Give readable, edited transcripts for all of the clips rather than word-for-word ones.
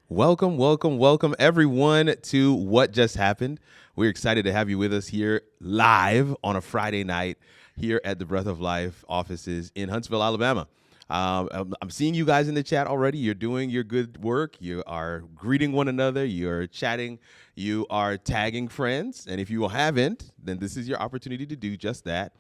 Welcome, welcome, welcome, everyone, to What Just Happened. We're excited to have you with us here live on a Friday night here at the Breath of Life offices in Huntsville, Alabama. I'm seeing you guys in the chat already. You're doing your good work. You are greeting one another. You're chatting. You are tagging friends. And if you haven't, then this is your opportunity to do just that.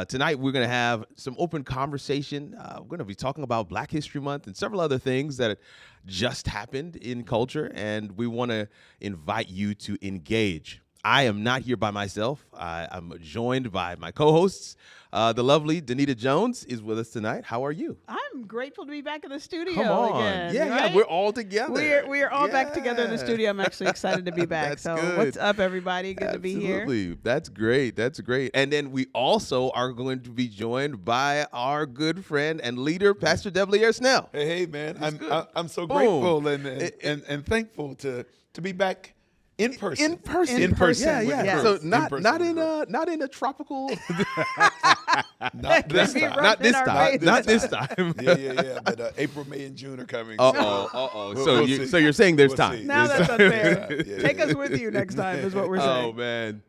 Tonight, we're going to have some open conversation. We're going to be talking about Black History Month and several other things that just happened in culture, and we want to invite you to engage. I am not here by myself. I'm joined by my co-hosts. The lovely Denita Jones is with us tonight. How are you? I'm grateful to be back in the studio Come on. again. Yeah, right? yeah, we're all together. We're all back together in the studio. I'm actually excited to be back. That's so good. What's up, everybody? Good to be here. Absolutely. That's great. That's great. And then we also are going to be joined by our good friend and leader, Pastor Deier Snell. Hey, man. I'm so Boom. grateful and thankful to be back in person. In person. Yeah. Yes. So not in a tropical. not this Maybe time. rough Not in this our time. face. Not this time. Yeah. But April, May, and June are coming. Uh-oh. We'll see. So you're saying there's We'll time. see. Now that's unfair. Yeah. Take us with you next time is what we're saying. Oh, man.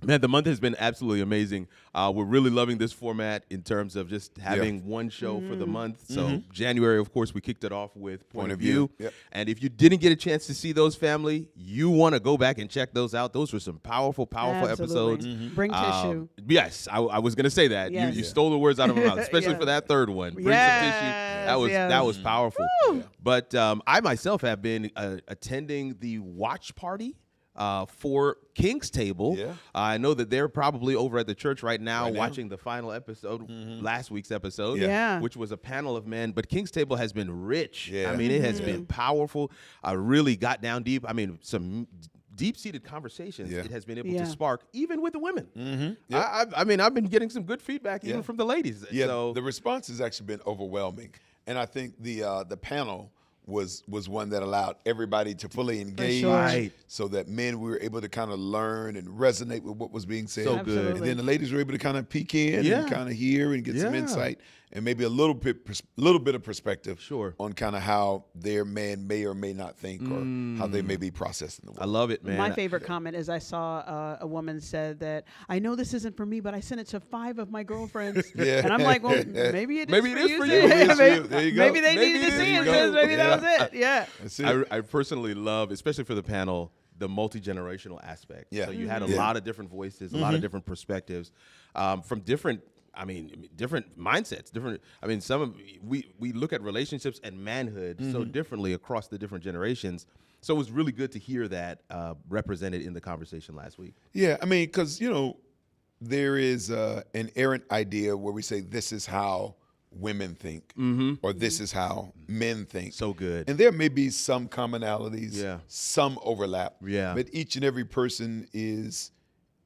Man, the month has been absolutely amazing. We're really loving this format in terms of just having one show for the month. So January, of course, we kicked it off with Point of View. Yep. And if you didn't get a chance to see those, family, you want to go back and check those out. Those were some powerful Absolutely. episodes. Bring tissue. Yes, I was going to say that. Yes. You stole the words out of my mouth, especially Yeah. for that third one. Bring some Yes, tissue. yes. That was powerful. Woo. But I myself have been attending the watch party for King's Table. Yeah. I know that they're probably over at the church right now Right now. watching the final episode, last week's episode, Yeah. which was a panel of men. But King's Table has been rich. Yeah. I mean, it has been powerful. I really got down deep. I mean, some deep-seated conversations it has been able to spark, even with the women. I mean, I've been getting some good feedback even from the ladies. Yeah, So, the response has actually been overwhelming. And I think the panel was one that allowed everybody to fully engage, sure. Right. so that men were able to kind of learn and resonate with what was being said. So good. Absolutely. And then the ladies were able to kind of peek in Yeah. and kind of hear and get some Yeah. insight and maybe a little bit of perspective Sure. on kind of how their man may or may not think or how they may be processing the world. I love it, man. My favorite comment is I saw a woman said that, I know this isn't for me, but I sent it to 5 of my girlfriends. Yeah. And I'm like, well, maybe it is Maybe for it is you. for too. you. Maybe it's for you. There you go. Maybe they Maybe needed it to is see for it. you. Sis. Maybe Yeah. that was it. Yeah. That's it. I personally love, especially for the panel, the multi-generational aspect. Yeah. So you had a Yeah. lot of different voices, a lot of different perspectives from different mindsets. We look at relationships and manhood so differently across the different generations. So it was really good to hear that represented in the conversation last week. Yeah, I mean, because, there is an errant idea where we say this is how women think or this is how men think. So good. And there may be some commonalities, Yeah. some overlap. Yeah. But each and every person is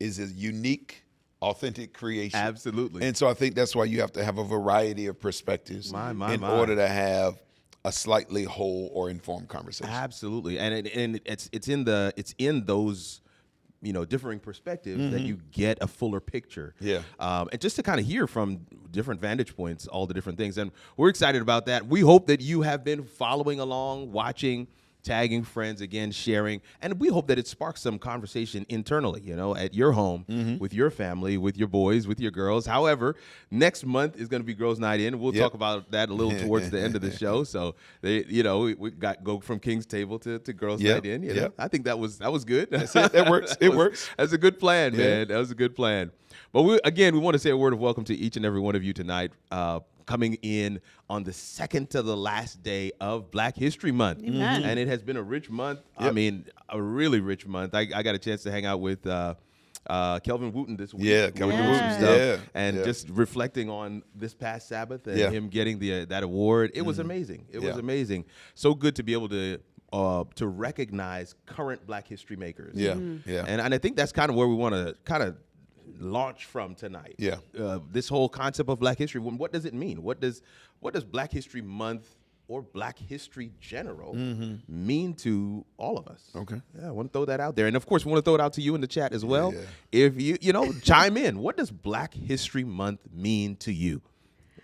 a unique, authentic creation. Absolutely. And so I think that's why you have to have a variety of perspectives in order to have a slightly whole or informed conversation. Absolutely, and it's in those differing perspectives that you get a fuller picture. Yeah. And just to kind of hear from different vantage points, all the different things, and we're excited about that. We hope that you have been following along, watching, tagging friends, again, sharing, and we hope that it sparks some conversation internally, at your home, with your family, with your boys, with your girls. However, next month is going to be Girls Night In. We'll talk about that a little towards the end of the show. So we got go from King's Table to Girls Night In. I think that was good. That's it. That works. It works. That's a good plan, man. That was a good plan. But we want to say a word of welcome to each and every one of you tonight. Coming in on the second to the last day of Black History Month. Amen. And it has been a rich month. I mean, a really rich month. I got a chance to hang out with Kelvin Wooten this week. Yeah, Kelvin Kelvin Wooten Wooten, stuff, yeah, and yeah. just reflecting on this past Sabbath and Yeah. him getting that award. It was amazing. It was amazing. So good to be able to recognize current Black history makers. Yeah, yeah. And I think that's kind of where we want to kind of launch from tonight. Yeah. This whole concept of Black history. What does it mean? What does Black History Month or Black history general mean to all of us? Okay. Yeah, I want to throw that out there. And of course, we want to throw it out to you in the chat as well. Yeah. If you chime in, what does Black History Month mean to you?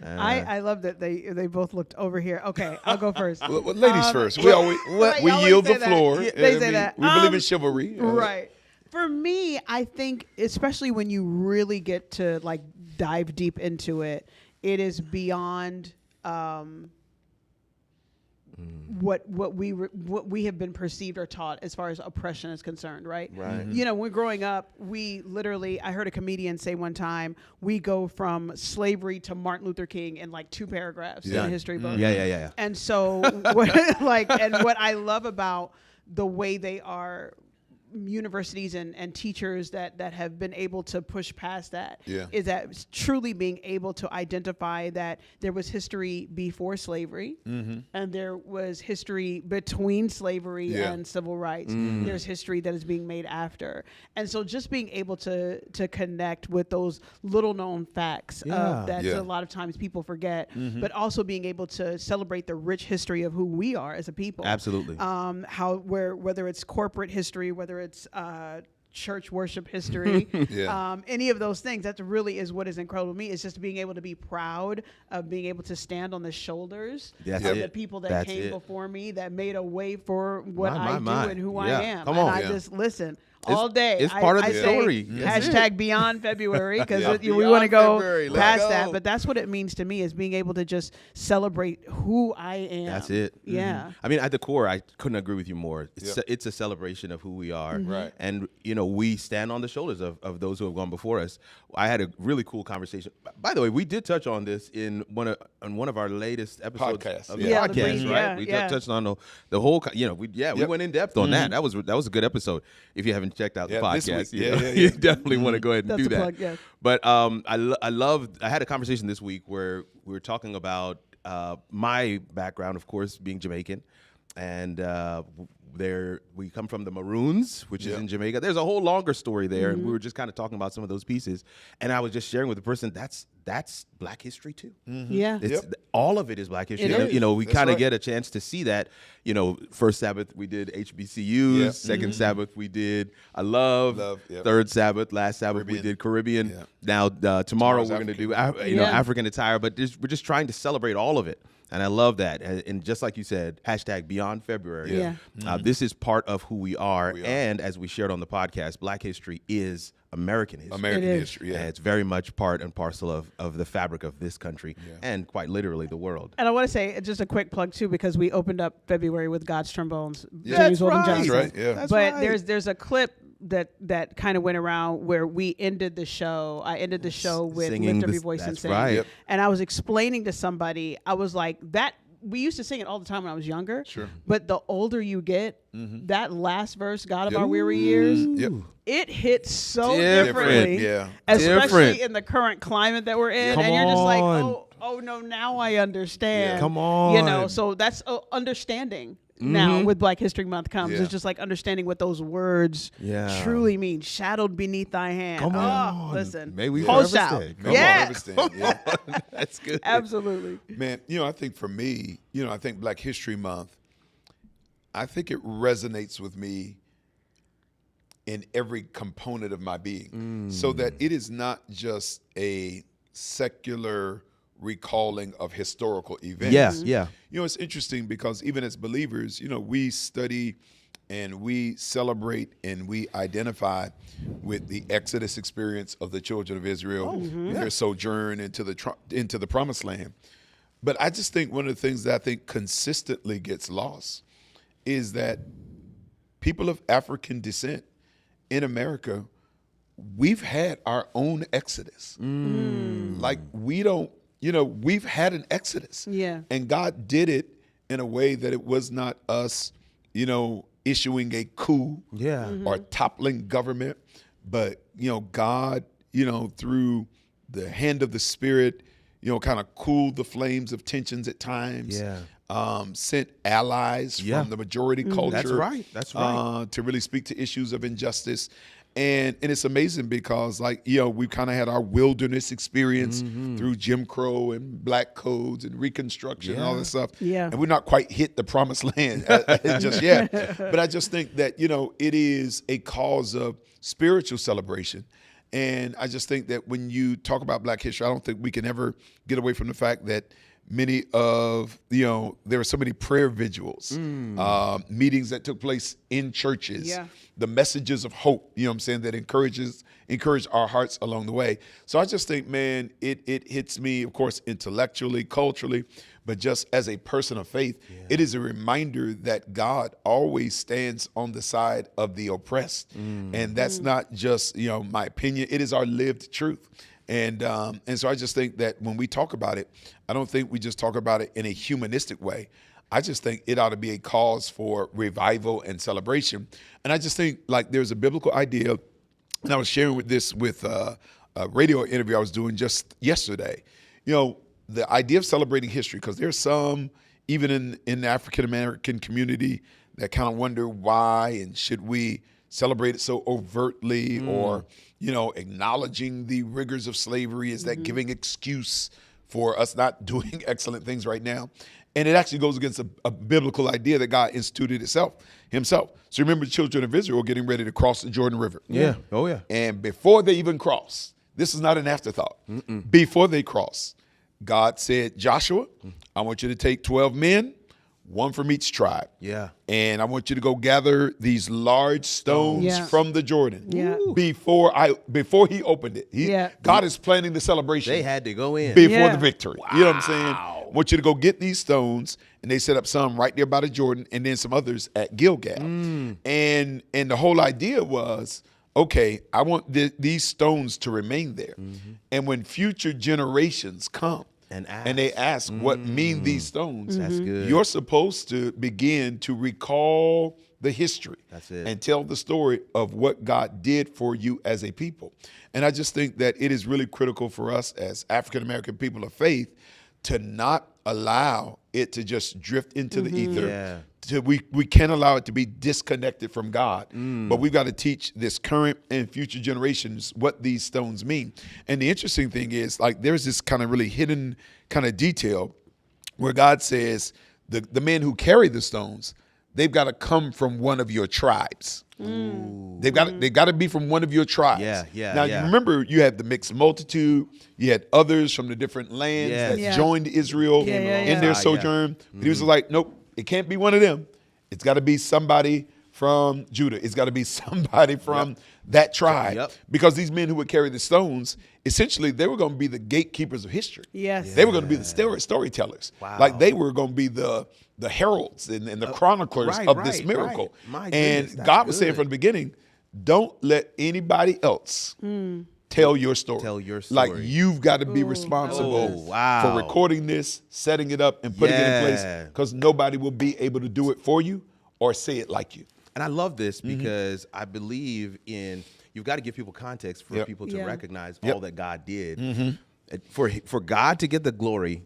I love that they both looked over here. Okay, I'll go first. Well, ladies first. We always right, we you always yield say the that. floor. Yeah, they say that. We believe in chivalry. Right. For me, I think, especially when you really get to like dive deep into it, it is beyond what we have been perceived or taught as far as oppression is concerned, right? Right. You know, when growing up, we literally, I heard a comedian say one time, we go from slavery to Martin Luther King in like 2 paragraphs in a history book. Yeah. And so, what I love about the way they are universities and teachers that have been able to push past that is that truly being able to identify that there was history before slavery and there was history between slavery and civil rights. There's history that is being made after. And so just being able to connect with those little known facts that a lot of times people forget, but also being able to celebrate the rich history of who we are as a people. Absolutely. Whether it's corporate history, whether it's church worship history, any of those things, that really is what is incredible to me. It's just being able to be proud of being able to stand on the shoulders of the people that came before me, that made a way for what I do and who I am. Come and on. I just listen all day. It's part of I the say story. Hashtag beyond February, because we Beyond want to go February. Let's past go. that. But that's what it means to me, is being able to just celebrate who I am. That's it. Yeah. I mean, at the core, I couldn't agree with you more. It's a celebration of who we are. Right. And, you know, we stand on the shoulders of those who have gone before us. I had a really cool conversation. By the way, we did touch on this in one of our latest episodes Podcast. of the Yeah, the podcast, brief, right? We touched on the whole, we went in depth on that. That was a good episode. If you haven't checked out the podcast, you definitely want to go ahead and That's do a that. plug, yes. But I had a conversation this week where we were talking about my background, of course, being Jamaican, and we come from the Maroons, which is in Jamaica. There's a whole longer story there, and we were just kind of talking about some of those pieces. And I was just sharing with the person that's Black history too. Yeah. All of it is Black history. It is. You know, we That's kind of right. get a chance to see that. You know, first Sabbath we did HBCUs. Second Sabbath we did Love. Third Sabbath, last Sabbath we did Caribbean. Yeah. Now tomorrow Tomorrow's we're going to do African. African attire. But we're just trying to celebrate all of it. And I love that. And just like you said, hashtag beyond February. Yeah. This is part of who we are. And as we shared on the podcast, Black history is American history. American It is. history. And it's very much part and parcel of the fabric of this country and quite literally the world. And I want to say just a quick plug too, because we opened up February with God's Trombones, Yeah. James That's Weldon right. Johnson. That's right. Yeah. That's But right. there's a clip that kind of went around where we ended the show. I ended the show with Singing Lift Up this- Your Voice and that's Sing. right. Yep. And I was explaining to somebody, I was like, that we used to sing it all the time when I was younger. Sure. But the older you get, that last verse, God of Our Weary Years, Yep. it hits so Different. differently. Yeah. Especially Different. in the current climate that we're in. Come And you're just like, on. oh no, now I understand. Come You know, on. so that's understanding now with Black History Month comes. Yeah. It's just like understanding what those words Yeah. truly mean. Shadowed beneath thy hand. Come Oh, on. listen. May we whole forever shout. stay. Come on, Yeah. understand. Yeah. That's good. Absolutely. Man, I think for me, I think Black History Month, I think it resonates with me in every component of my being, so that it is not just a secular recalling of historical events. Yeah. It's interesting because even as believers, we study and we celebrate and we identify with the Exodus experience of the children of Israel, their sojourn into the Promised Land. But I just think one of the things that I think consistently gets lost is that people of African descent in America, we've had our own Exodus. Like we've had an Exodus. Yeah. And God did it in a way that it was not us, issuing a coup or toppling government, but, God, through the hand of the Spirit, kind of cooled the flames of tensions at times. Sent allies from the majority culture. That's right. To really speak to issues of injustice. And it's amazing because, we kind of had our wilderness experience through Jim Crow and black codes and Reconstruction and all this stuff. Yeah. And we're not quite hit the promised land just yet. But I just think that, it is a cause of spiritual celebration. And I just think that when you talk about Black history, I don't think we can ever get away from the fact that many of, there were so many prayer vigils, meetings that took place in churches, the messages of hope, that encourage our hearts along the way. So I just think, man, it hits me, of course, intellectually, culturally, but just as a person of faith, it is a reminder that God always stands on the side of the oppressed. And that's not just, my opinion. It is our lived truth. And so I just think that when we talk about it, I don't think we just talk about it in a humanistic way. I just think it ought to be a cause for revival and celebration. And I just think like there's a biblical idea, and I was sharing with a radio interview I was doing just yesterday. The idea of celebrating history, because there's some, even in the African-American community, that kind of wonder why and should we celebrate it so overtly or, acknowledging the rigors of slavery. Is that giving excuse for us not doing excellent things right now? And it actually goes against a biblical idea that God instituted himself. So remember the children of Israel getting ready to cross the Jordan River. Yeah. Oh, yeah. And before they even cross, this is not an afterthought. Before they cross, God said, Joshua, I want you to take 12 men, one from each tribe. Yeah. And I want you to go gather these large stones from the Jordan. Yeah. Before he opened it. God is planning the celebration. They had to go in. Before the victory. Wow. You know what I'm saying? I want you to go get these stones. And they set up some right there by the Jordan and then some others at Gilgal. And the whole idea was, okay, I want these stones to remain there. And when future generations come, and they ask what mean these stones, that's good. You're supposed to begin to recall the history. That's it. And tell the story of what God did for you as a people. And I just think that it is really critical for us as African-American people of faith to not allow it to just drift into the ether. Yeah. We can't allow it to be disconnected from God, but we've got to teach this current and future generations what these stones mean. And the interesting thing is, like, there's this kind of really hidden kind of detail where God says the men who carry the stones, they've got to come from one of your tribes. They've got to be from one of your tribes. Now, you remember you had the mixed multitude. You had others from the different lands that joined Israel in their sojourn. But he was like, nope. It can't be one of them. It's got to be somebody from Judah. It's got to be somebody from that tribe. Because these men who would carry the stones, essentially, they were going to be the gatekeepers of history. They were going to be the storytellers. Wow. Like they were going to be the heralds and the chroniclers of this miracle. And God was saying from the beginning, don't let anybody else tell your story. Like you've got to be responsible for recording this, setting it up, and putting it in place, because nobody will be able to do it for you or say it like you. And I love this because I believe you've got to give people context for people to recognize all that God did. For God to get the glory,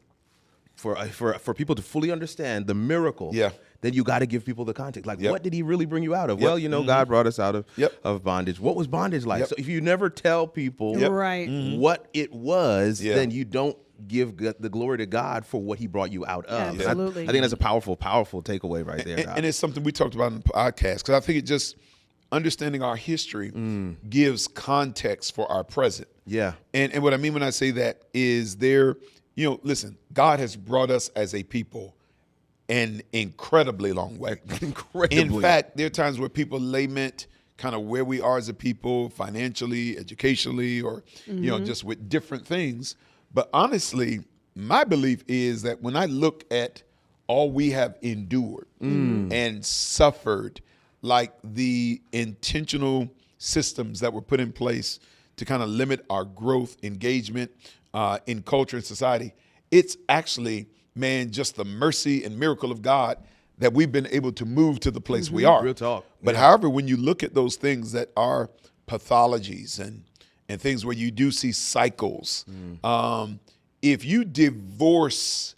for people to fully understand the miracle, then you got to give people the context. Like, what did he really bring you out of? Well, God brought us out of bondage. What was bondage like? So if you never tell people what it was, then you don't give the glory to God for what he brought you out of. Absolutely. I think that's a powerful takeaway right there. And it's something we talked about in the podcast, because I think it just understanding our history gives context for our present. Yeah. And what I mean when I say that is listen, God has brought us as a people an incredibly long way. In fact, there are times where people lament kind of where we are as a people, financially, educationally, or just with different things. But honestly, my belief is that when I look at all we have endured and suffered, like the intentional systems that were put in place to kind of limit our growth, engagement in culture and society, it's actually, man, just the mercy and miracle of God that we've been able to move to the place we are. Real talk. But however, when you look at those things that are pathologies and things where you do see cycles, if you divorce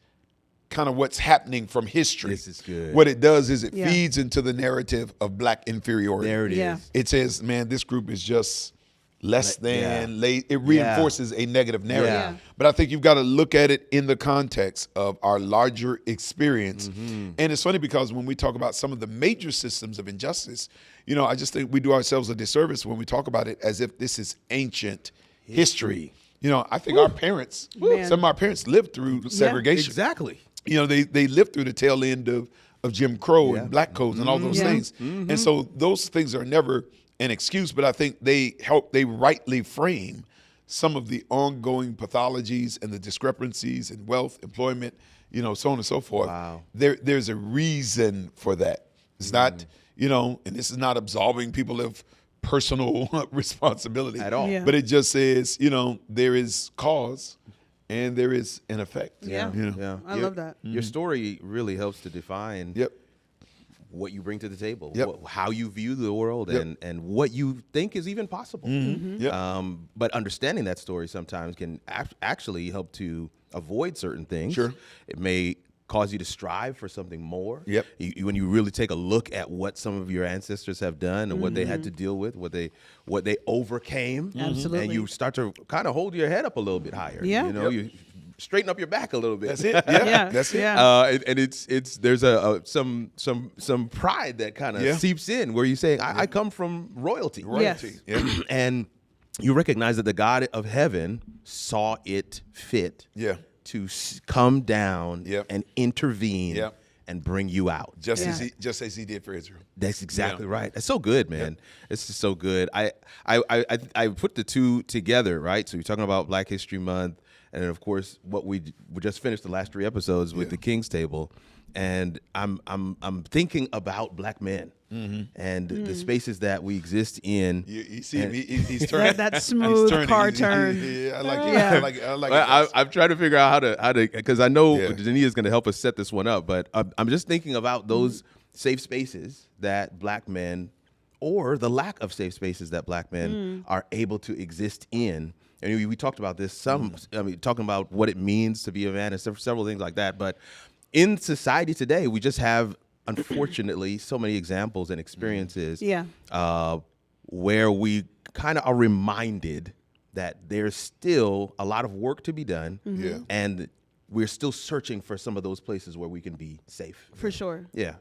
kind of what's happening from history, this is good. What it does is it feeds into the narrative of Black inferiority. There it is. It says, man, this group is just less than, it reinforces a negative narrative. Yeah. But I think you've got to look at it in the context of our larger experience. And it's funny because when we talk about some of the major systems of injustice, I just think we do ourselves a disservice when we talk about it as if this is ancient history. I think our parents, some of our parents lived through segregation. Exactly. They lived through the tail end of Jim Crow and black codes and all those things. And so those things are never an excuse, but I think they rightly frame some of the ongoing pathologies and the discrepancies in wealth, employment, so on and so forth. Wow. There's a reason for that. It's not, and this is not absolving people of personal responsibility at all. Yeah. But it just says, there is cause and there is an effect. Yeah. I love that. Your story really helps to define what you bring to the table, how you view the world, and what you think is even possible. But understanding that story sometimes can actually help to avoid certain things. Sure. It may cause you to strive for something more. When you really take a look at what some of your ancestors have done and what they had to deal with, what they overcame. Absolutely. And you start to kind of hold your head up a little bit higher. Yeah. You straighten up your back a little bit. That's it. That's it. And it's there's some pride that kind of seeps in where you say, I come from royalty. Yes. And you recognize that the God of heaven saw it fit to come down and intervene and bring you out. Just as he did for Israel. That's exactly right. That's so good, man. It's just so good. I put the two together, right? So you're talking about Black History Month, and of course what we just finished the last 3 episodes with the King's Table, and I'm thinking about Black men and the spaces that we exist in. You see him, he's turning that smooth car turn. I like it. I like it. I'm trying to figure out how to because I know Denita is going to help us set this one up, but I'm just thinking about those safe spaces that Black men, or the lack of safe spaces that Black men are able to exist in. And we talked about this talking about what it means to be a man and several things like that. But in society today, we just have, unfortunately, so many examples and experiences where we kind of are reminded that there's still a lot of work to be done, and we're still searching for some of those places where we can be safe. For sure. Yeah.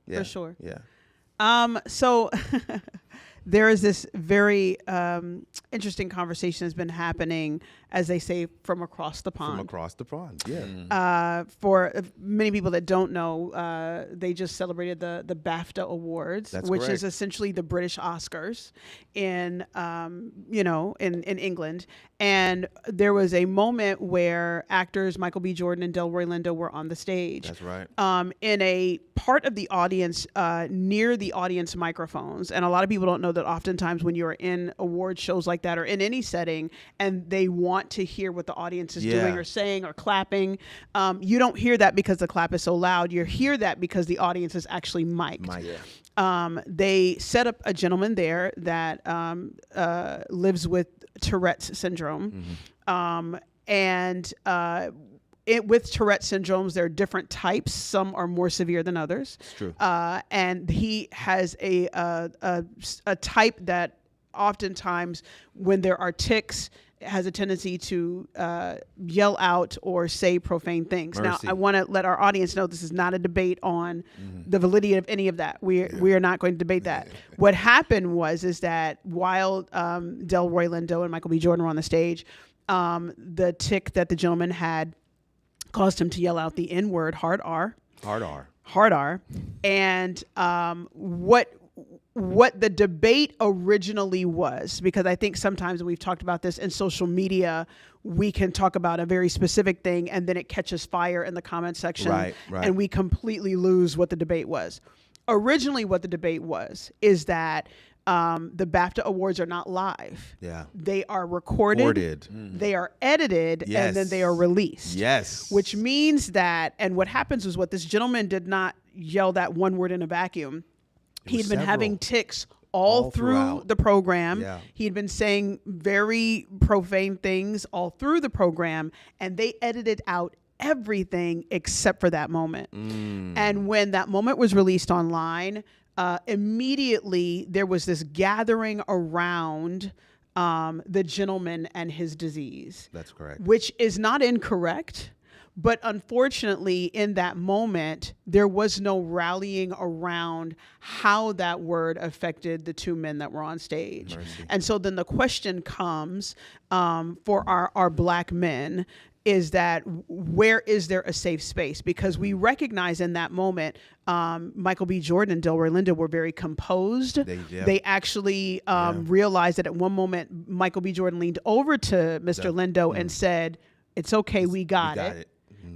For sure. Yeah. So there is this very interesting conversation that's been happening, as they say, from across the pond. From across the pond, yeah. For many people that don't know, they just celebrated the BAFTA Awards, which is essentially the British Oscars in England. And there was a moment where actors Michael B. Jordan and Delroy Lindo were on the stage. That's right. In a part of the audience near the audience microphones. And a lot of people don't know that oftentimes when you're in award shows like that or in any setting and they want to hear what the audience is doing or saying or clapping, you don't hear that because the clap is so loud. You hear that because the audience is actually mic'd. They set up a gentleman there that lives with Tourette's syndrome. With Tourette's syndromes, there are different types. Some are more severe than others. It's true. And he has a type that oftentimes when there are tics, has a tendency to yell out or say profane things. Mercy. Now, I want to let our audience know this is not a debate on the validity of any of that. We are not going to debate that. What happened is that while Delroy Lindo and Michael B. Jordan were on the stage, the tic that the gentleman had caused him to yell out the N-word, hard R. Hard R. And what the debate originally was, because I think sometimes we've talked about this in social media, we can talk about a very specific thing and then it catches fire in the comment section and we completely lose what the debate was. Originally what the debate is that the BAFTA Awards are not live. Yeah. They are recorded. They are edited, and then they are released. Yes. Which means that, and what happens is what this gentleman did not yell that one word in a vacuum. He'd been having tics all through the program. He had been saying very profane things all through the program, and they edited out everything except for that moment. And when that moment was released online, immediately there was this gathering around the gentleman and his disease. That's correct. Which is not incorrect. But unfortunately, in that moment, there was no rallying around how that word affected the two men that were on stage. Mercy. And so then the question comes for our Black men, is that where is there a safe space? Because we recognize in that moment, Michael B. Jordan and Delroy Lindo were very composed. They actually realized that at one moment, Michael B. Jordan leaned over to Mr. Lindo and said, "It's okay, we got it."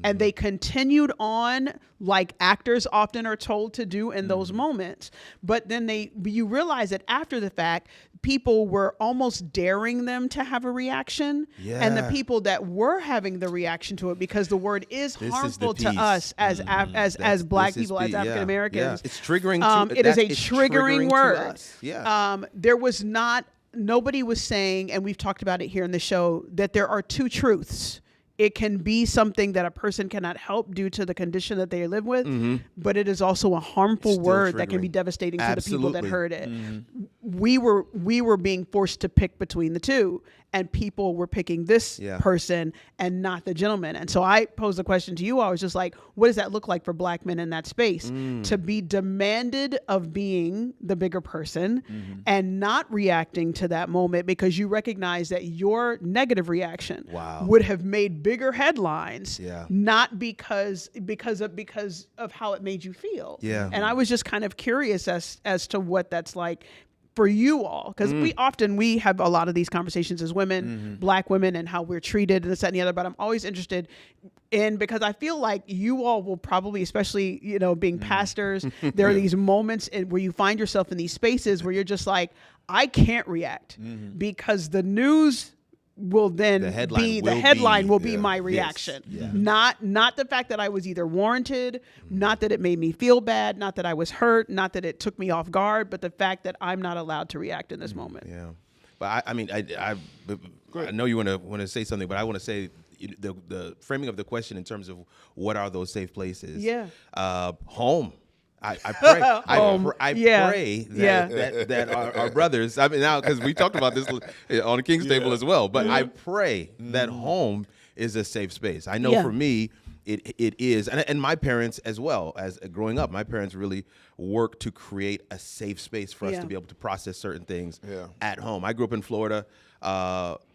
And they continued on like actors often are told to do in those moments. But then you realize that after the fact, people were almost daring them to have a reaction. Yeah. And the people that were having the reaction to it, because the word is harmful to us as Black people, as African Americans. Yeah. It's triggering. It is a triggering word. Yeah. There was nobody was saying, and we've talked about it here in the show, that there are two truths. It can be something that a person cannot help due to the condition that they live with, but it is also a harmful word that can be devastating to the people that heard it. We were being forced to pick between the two, and people were picking this person and not the gentleman. And so I posed the question to you. I was just like, what does that look like for Black men in that space? To be demanded of being the bigger person and not reacting to that moment because you recognize that your negative reaction would have made bigger headlines, not because of how it made you feel. And I was just kind of curious as to what that's like for you all, because we have a lot of these conversations as women, Black women, and how we're treated and this, that, and the other. But I'm always interested in, because I feel like you all will probably, especially, being pastors, there are these moments where you find yourself in these spaces where you're just like, I can't react because the news will then the headline will be my reaction. Not the fact that I was either warranted, not that it made me feel bad, not that I was hurt, not that it took me off guard, but the fact that I'm not allowed to react in this moment. Yeah. But I know you want to say something, but I want to say the framing of the question in terms of what are those safe places? Home. I pray that our brothers, now, because we talked about this on the King's table as well, but I pray that home is a safe space. I know for me, it is. And my parents as well, as growing up, my parents really worked to create a safe space for us to be able to process certain things at home. I grew up in Florida,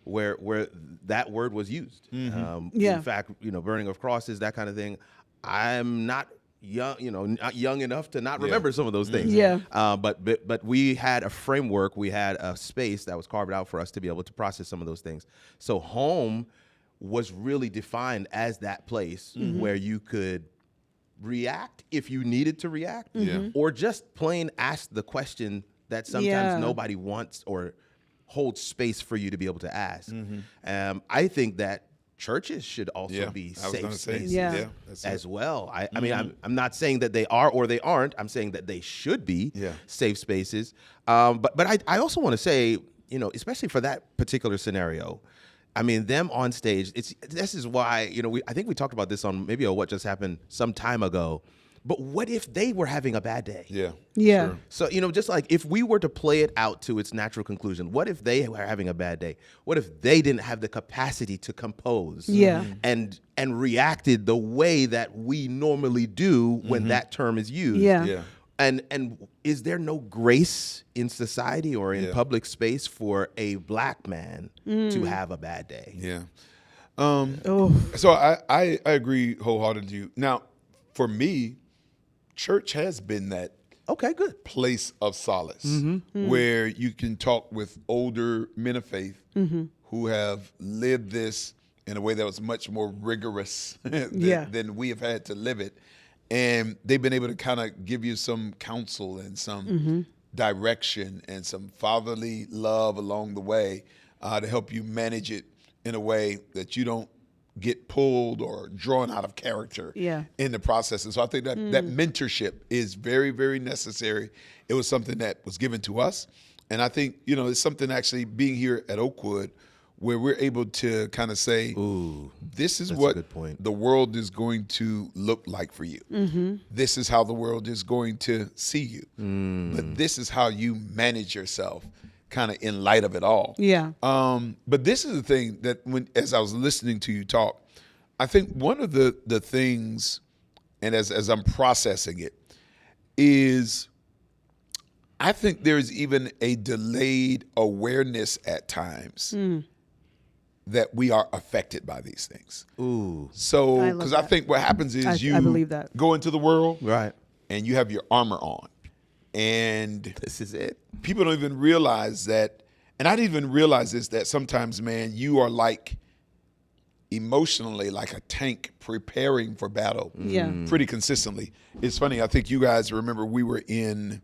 where that word was used. In fact, burning of crosses, that kind of thing. I'm not not young enough to not remember some of those things. But we had a framework, we had a space that was carved out for us to be able to process some of those things. So home was really defined as that place where you could react if you needed to react, or just plain ask the question that sometimes nobody wants or holds space for you to be able to ask. I think that churches should also be safe spaces as well. I mean, I'm not saying that they are or they aren't. I'm saying that they should be safe spaces. But I also want to say, especially for that particular scenario, I mean, them on stage, this is why, I think we talked about this on maybe What Just Happened some time ago. But what if they were having a bad day? Sure. So, just like if we were to play it out to its natural conclusion, what if they were having a bad day? What if they didn't have the capacity to compose and reacted the way that we normally do when that term is used? And is there no grace in society or in public space for a Black man to have a bad day? So I agree wholeheartedly with you. Now, for me, church has been that place of solace where you can talk with older men of faith who have lived this in a way that was much more rigorous than we have had to live it. And they've been able to kind of give you some counsel and some direction and some fatherly love along the way to help you manage it in a way that you don't get pulled or drawn out of character in the process. And so I think that that mentorship is very, very necessary. It was something that was given to us. And I think, it's something actually being here at Oakwood where we're able to kind of say, this is what the world is going to look like for you. This is how the world is going to see you. But this is how you manage yourself kind of in light of it all. Yeah. But this is the thing that as I was listening to you talk, I think one of the things, and as I'm processing it, is I think there's even a delayed awareness at times that we are affected by these things. Ooh. So, because I think what happens is I believe that. go into the world, Right. and you have your armor on, and This is it. people don't even realize that. And I didn't even realize this, that sometimes, man, you are like emotionally like a tank preparing for battle pretty consistently. It's funny. I think you guys remember we were in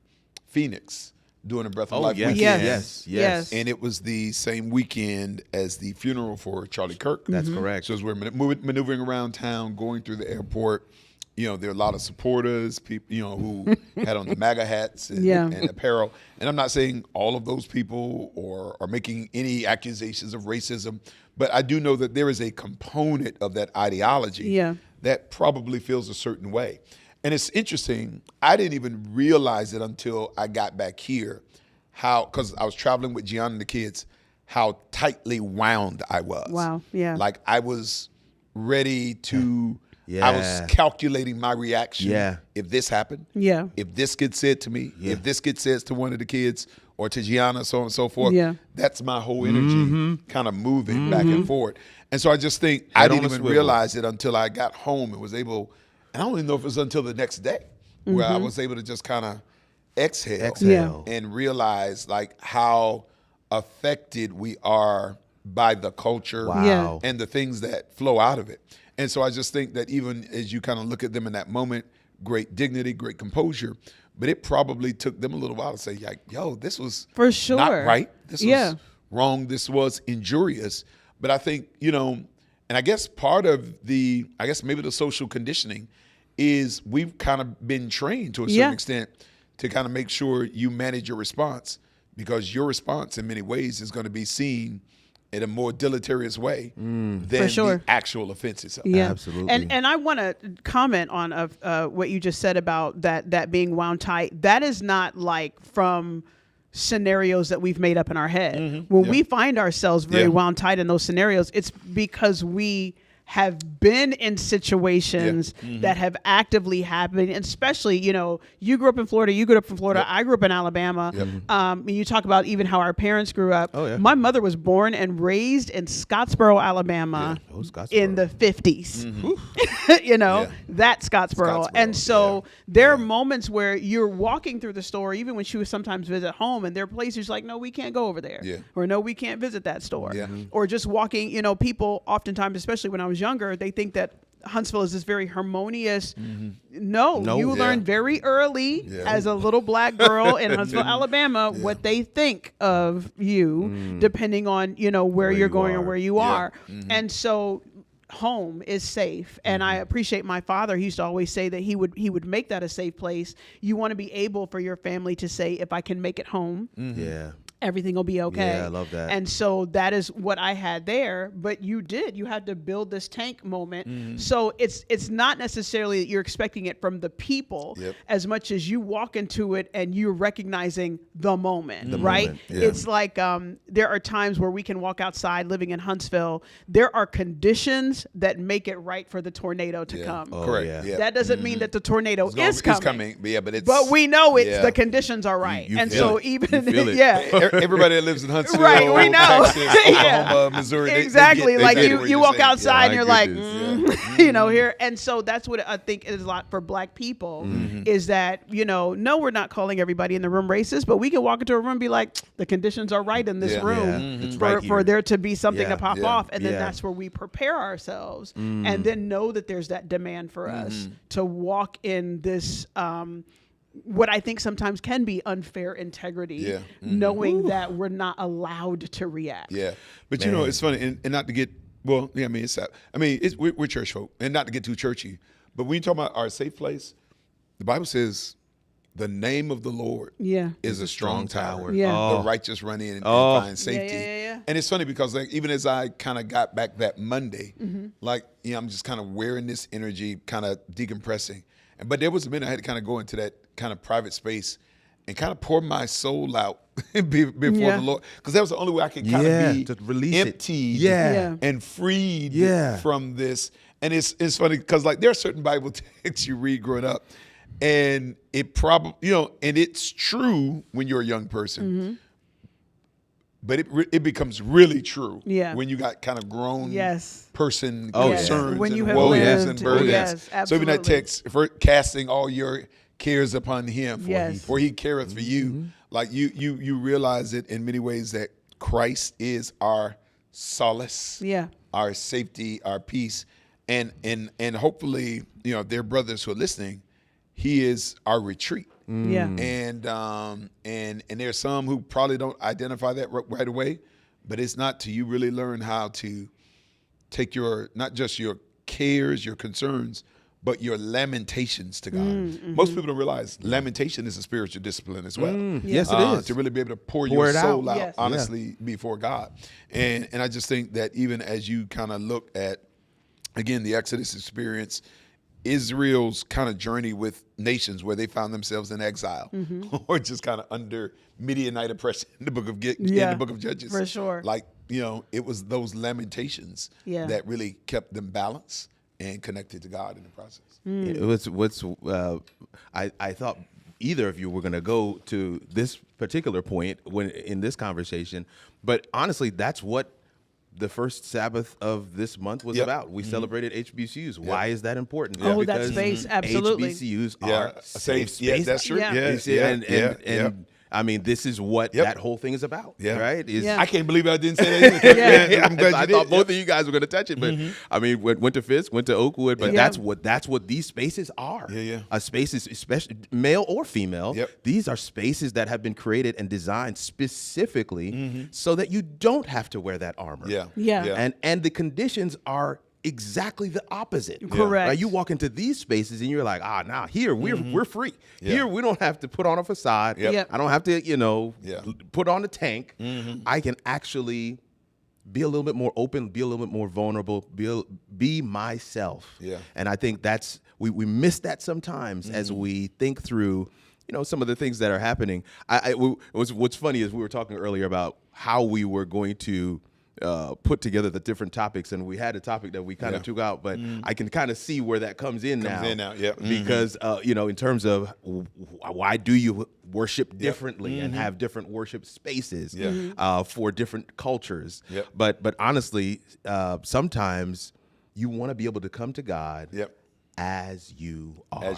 Phoenix doing a Breath of Life weekend. Yes. And it was the same weekend as the funeral for Charlie Kirk. That's correct. So as we're maneuvering around town, going through the airport, there are a lot of supporters, people, who had on the MAGA hats and apparel. And I'm not saying all of those people are making any accusations of racism, but I do know that there is a component of that ideology that probably feels a certain way. And it's interesting, I didn't even realize it until I got back here, because I was traveling with Gianna and the kids, how tightly wound I was. Wow, yeah. Like I was ready to, I was calculating my reaction. If this happened, if this gets said to me, if this gets said to one of the kids or to Gianna, so on and so forth, that's my whole energy kind of moving back and forth. And so I just think I didn't even realize it until I got home and was able, and I don't even know if it was until the next day where I was able to just kind of exhale and realize like how affected we are by the culture and the things that flow out of it. And so I just think that even as you kind of look at them in that moment, great dignity, great composure, but it probably took them a little while to say, like, yo, this was for sure not right. This was wrong. This was injurious. But I think, and I guess part of maybe the social conditioning is we've kind of been trained to a certain extent to kind of make sure you manage your response, because your response in many ways is going to be seen in a more deleterious way than the actual offense itself. Yeah, absolutely. And I want to comment on what you just said about that being wound tight. That is not like from scenarios that we've made up in our head. When we find ourselves very wound tight in those scenarios, it's because we have been in situations that have actively happened, and especially, you grew up in Florida, I grew up in Alabama. You talk about even how our parents grew up. My mother was born and raised in Scottsboro, Alabama in the 50s. That Scottsboro. And so there are moments where you're walking through the store, even when she would sometimes visit home, and there are places like, no, we can't go over there. Or no, we can't visit that store. Or just walking, people oftentimes, especially when I was younger, they think that Huntsville is this very harmonious. No, you learn very early as a little black girl in Huntsville, Alabama, what they think of you, depending on, where you're going or where you are. And so home is safe. And I appreciate my father. He used to always say that he would make that a safe place. You want to be able for your family to say, if I can make it home, everything will be okay. Yeah, I love that. And so that is what I had there. But you had to build this tank moment. So it's not necessarily that you're expecting it from the people as much as you walk into it and you're recognizing the moment, right? It's like there are times where we can walk outside living in Huntsville. There are conditions that make it right for the tornado to come. Correct. That doesn't mean that the tornado is coming. But we know the conditions are right. You and feel so it. even everybody that lives in Huntsville, right, we know. Texas, Oklahoma, Missouri, exactly. they get You walk outside and you're like, here. And so that's what I think is a lot for black people is that, no, we're not calling everybody in the room racist, but we can walk into a room and be like, the conditions are right in this room for there to be something to pop off. And then that's where we prepare ourselves and then know that there's that demand for us to walk in this, what I think sometimes can be unfair integrity, knowing that we're not allowed to react. But it's funny, and not to get we're church folk, and not to get too churchy, but when you talk about our safe place, the Bible says the name of the Lord is a strong tower. The righteous run in and find safety. And it's funny because even as I kind of got back that Monday, I'm just kind of wearing this energy, kind of decompressing. But there was a minute I had to kind of go into that kind of private space and kind of pour my soul out before the Lord, because that was the only way I could kind of be to release emptied and freed from this. And it's funny because like there are certain Bible texts you read growing up, and it probably, you know, and it's true when you're a young person, but it becomes really true when you got kind of grown person concerns when you and have woes lived. and burdens. Yes, So even that absolutely. text, for casting all your cares upon him, for he careth for you. Like you realize it in many ways that Christ is our solace, our safety, our peace, and hopefully, you know, their brothers who are listening, he is our retreat. And there's some who probably don't identify that right away, but it's not till you really learn how to take your, not just your cares, your concerns, but your lamentations to God. Most people don't realize lamentation is a spiritual discipline as well. Yes, it is. To really be able to pour your soul out honestly before God. And I just think that even as you kind of look at, again, the Exodus experience, Israel's kind of journey with nations where they found themselves in exile or just kind of under Midianite oppression in the book of Judges. For sure. Like, you know, it was those lamentations that really kept them balanced and connected to God in the process. I thought either of you were going to go to this particular point when in this conversation, but honestly, that's what the first Sabbath of this month was about. We celebrated HBCUs. Why is that important? Oh, that space, absolutely. HBCUs are safe spaces. Yeah, that's true. And I mean, this is what that whole thing is about, right? I can't believe I didn't say that. I'm glad I you thought did. both of you guys were going to touch it, but I mean, went to Fisk, went to Oakwood, but that's what these spaces are. Spaces, especially male or female. These are spaces that have been created and designed specifically so that you don't have to wear that armor. And the conditions are exactly the opposite. Correct. Right? You walk into these spaces and you're like, here we're free. Here we don't have to put on a facade. I don't have to, put on a tank. I can actually be a little bit more open, be a little bit more vulnerable, be myself. And I think that's we miss that sometimes as we think through, you know, some of the things that are happening. What's funny is we were talking earlier about how we were going to put together the different topics, and we had a topic that we kind of took out, but I can kind of see where that comes in now. Because you know, in terms of why do you worship differently and have different worship spaces for different cultures? But honestly, sometimes you want to be able to come to God as you are.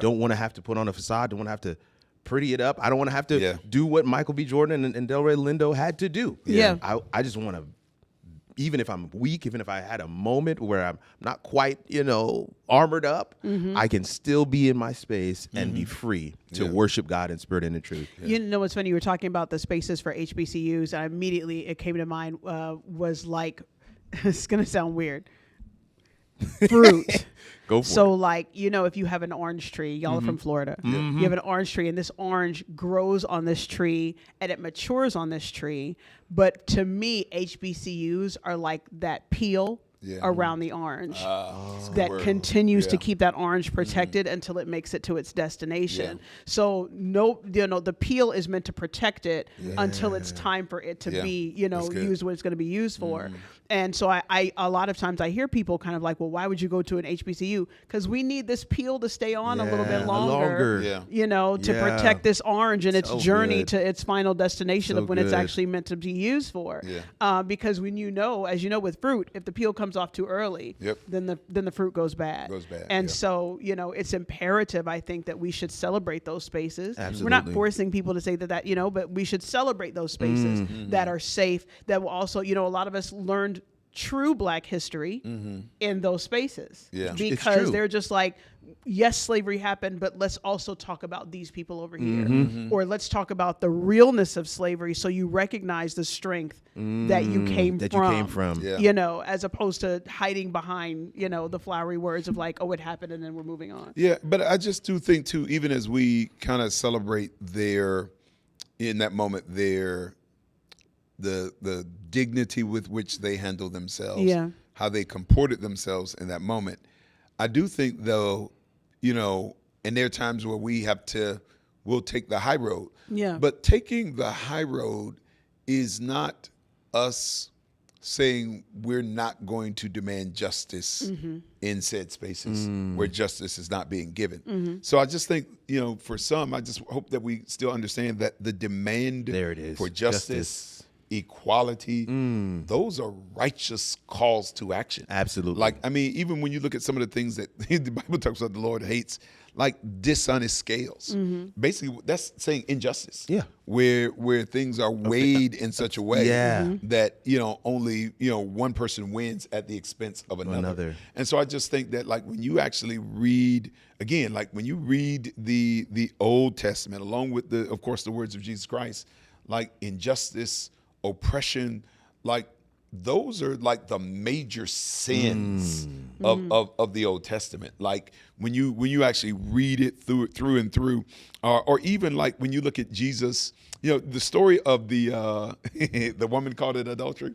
Don't want to have to put on a facade. Don't want to have to pretty it up. I don't want to have to do what Michael B. Jordan and Delray Lindo had to do. I just want to, even if I'm weak, even if I had a moment where I'm not quite, armored up, I can still be in my space and be free to worship God in spirit and in truth. You know what's funny? You were talking about the spaces for HBCUs, and immediately it came to mind was like, it's going to sound weird, fruit. Go for it. So like, if you have an orange tree, y'all are from Florida, you have an orange tree and this orange grows on this tree and it matures on this tree. But to me, HBCUs are like that peel around the orange that continues to keep that orange protected until it makes it to its destination. So the peel is meant to protect it until it's time for it to be, used what it's going to be used for. And so I a lot of times I hear people kind of like, well, why would you go to an HBCU? Because we need this peel to stay on a little bit longer, to protect this orange and its journey to its final destination of when it's actually meant to be used for. Because when as you know, with fruit, if the peel comes off too early, then the fruit goes bad. And so, it's imperative, I think, that we should celebrate those spaces. Absolutely. We're not forcing people to say that, but we should celebrate those spaces that are safe, that will also, a lot of us learned true Black history in those spaces because they're just like, yes, slavery happened, but let's also talk about these people over here, or let's talk about the realness of slavery, so you recognize the strength that you came from, as opposed to hiding behind, the flowery words of like, oh, it happened, and then we're moving on. Yeah, but I just do think too, even as we kind of celebrate in that moment, the dignity with which they handled themselves, how they comported themselves in that moment. I do think, though, and there are times where we have to will take the high road. Yeah. But taking the high road is not us saying we're not going to demand justice in said spaces where justice is not being given. So I just think, for some, I just hope that we still understand that the demand There it is. for justice, equality, those are righteous calls to action. Absolutely. Like, I mean, even when you look at some of the things that the Bible talks about the Lord hates, like dishonest scales. Basically, that's saying injustice. Yeah. Where things are weighed in such a way Yeah. that, only, one person wins at the expense of another. And so I just think that, like, when you actually read, again, like when you read the Old Testament, along with of course, the words of Jesus Christ, like injustice, oppression, like those are like the major sins of the Old Testament. Like when you actually read it through and through, or even like when you look at Jesus, the story of the the woman caught in adultery,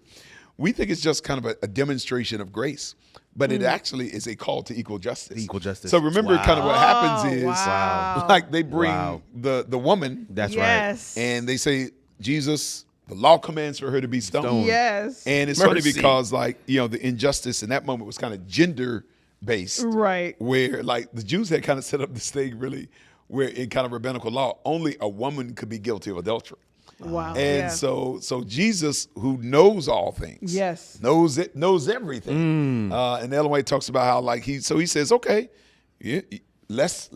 we think it's just kind of a demonstration of grace, but it actually is a call to equal justice. Equal justice. So remember, kind of what happens is, like they bring the woman, That's Yes. and they say, Jesus, the law commands for her to be stoned. Yes. And it's funny because, like, the injustice in that moment was kind of gender based. Right. Where, like, the Jews had kind of set up this thing really where in kind of rabbinical law, only a woman could be guilty of adultery. Wow. And so Jesus, who knows all things, Yes. knows everything. And Ellen White talks about how, like, he says, okay, let's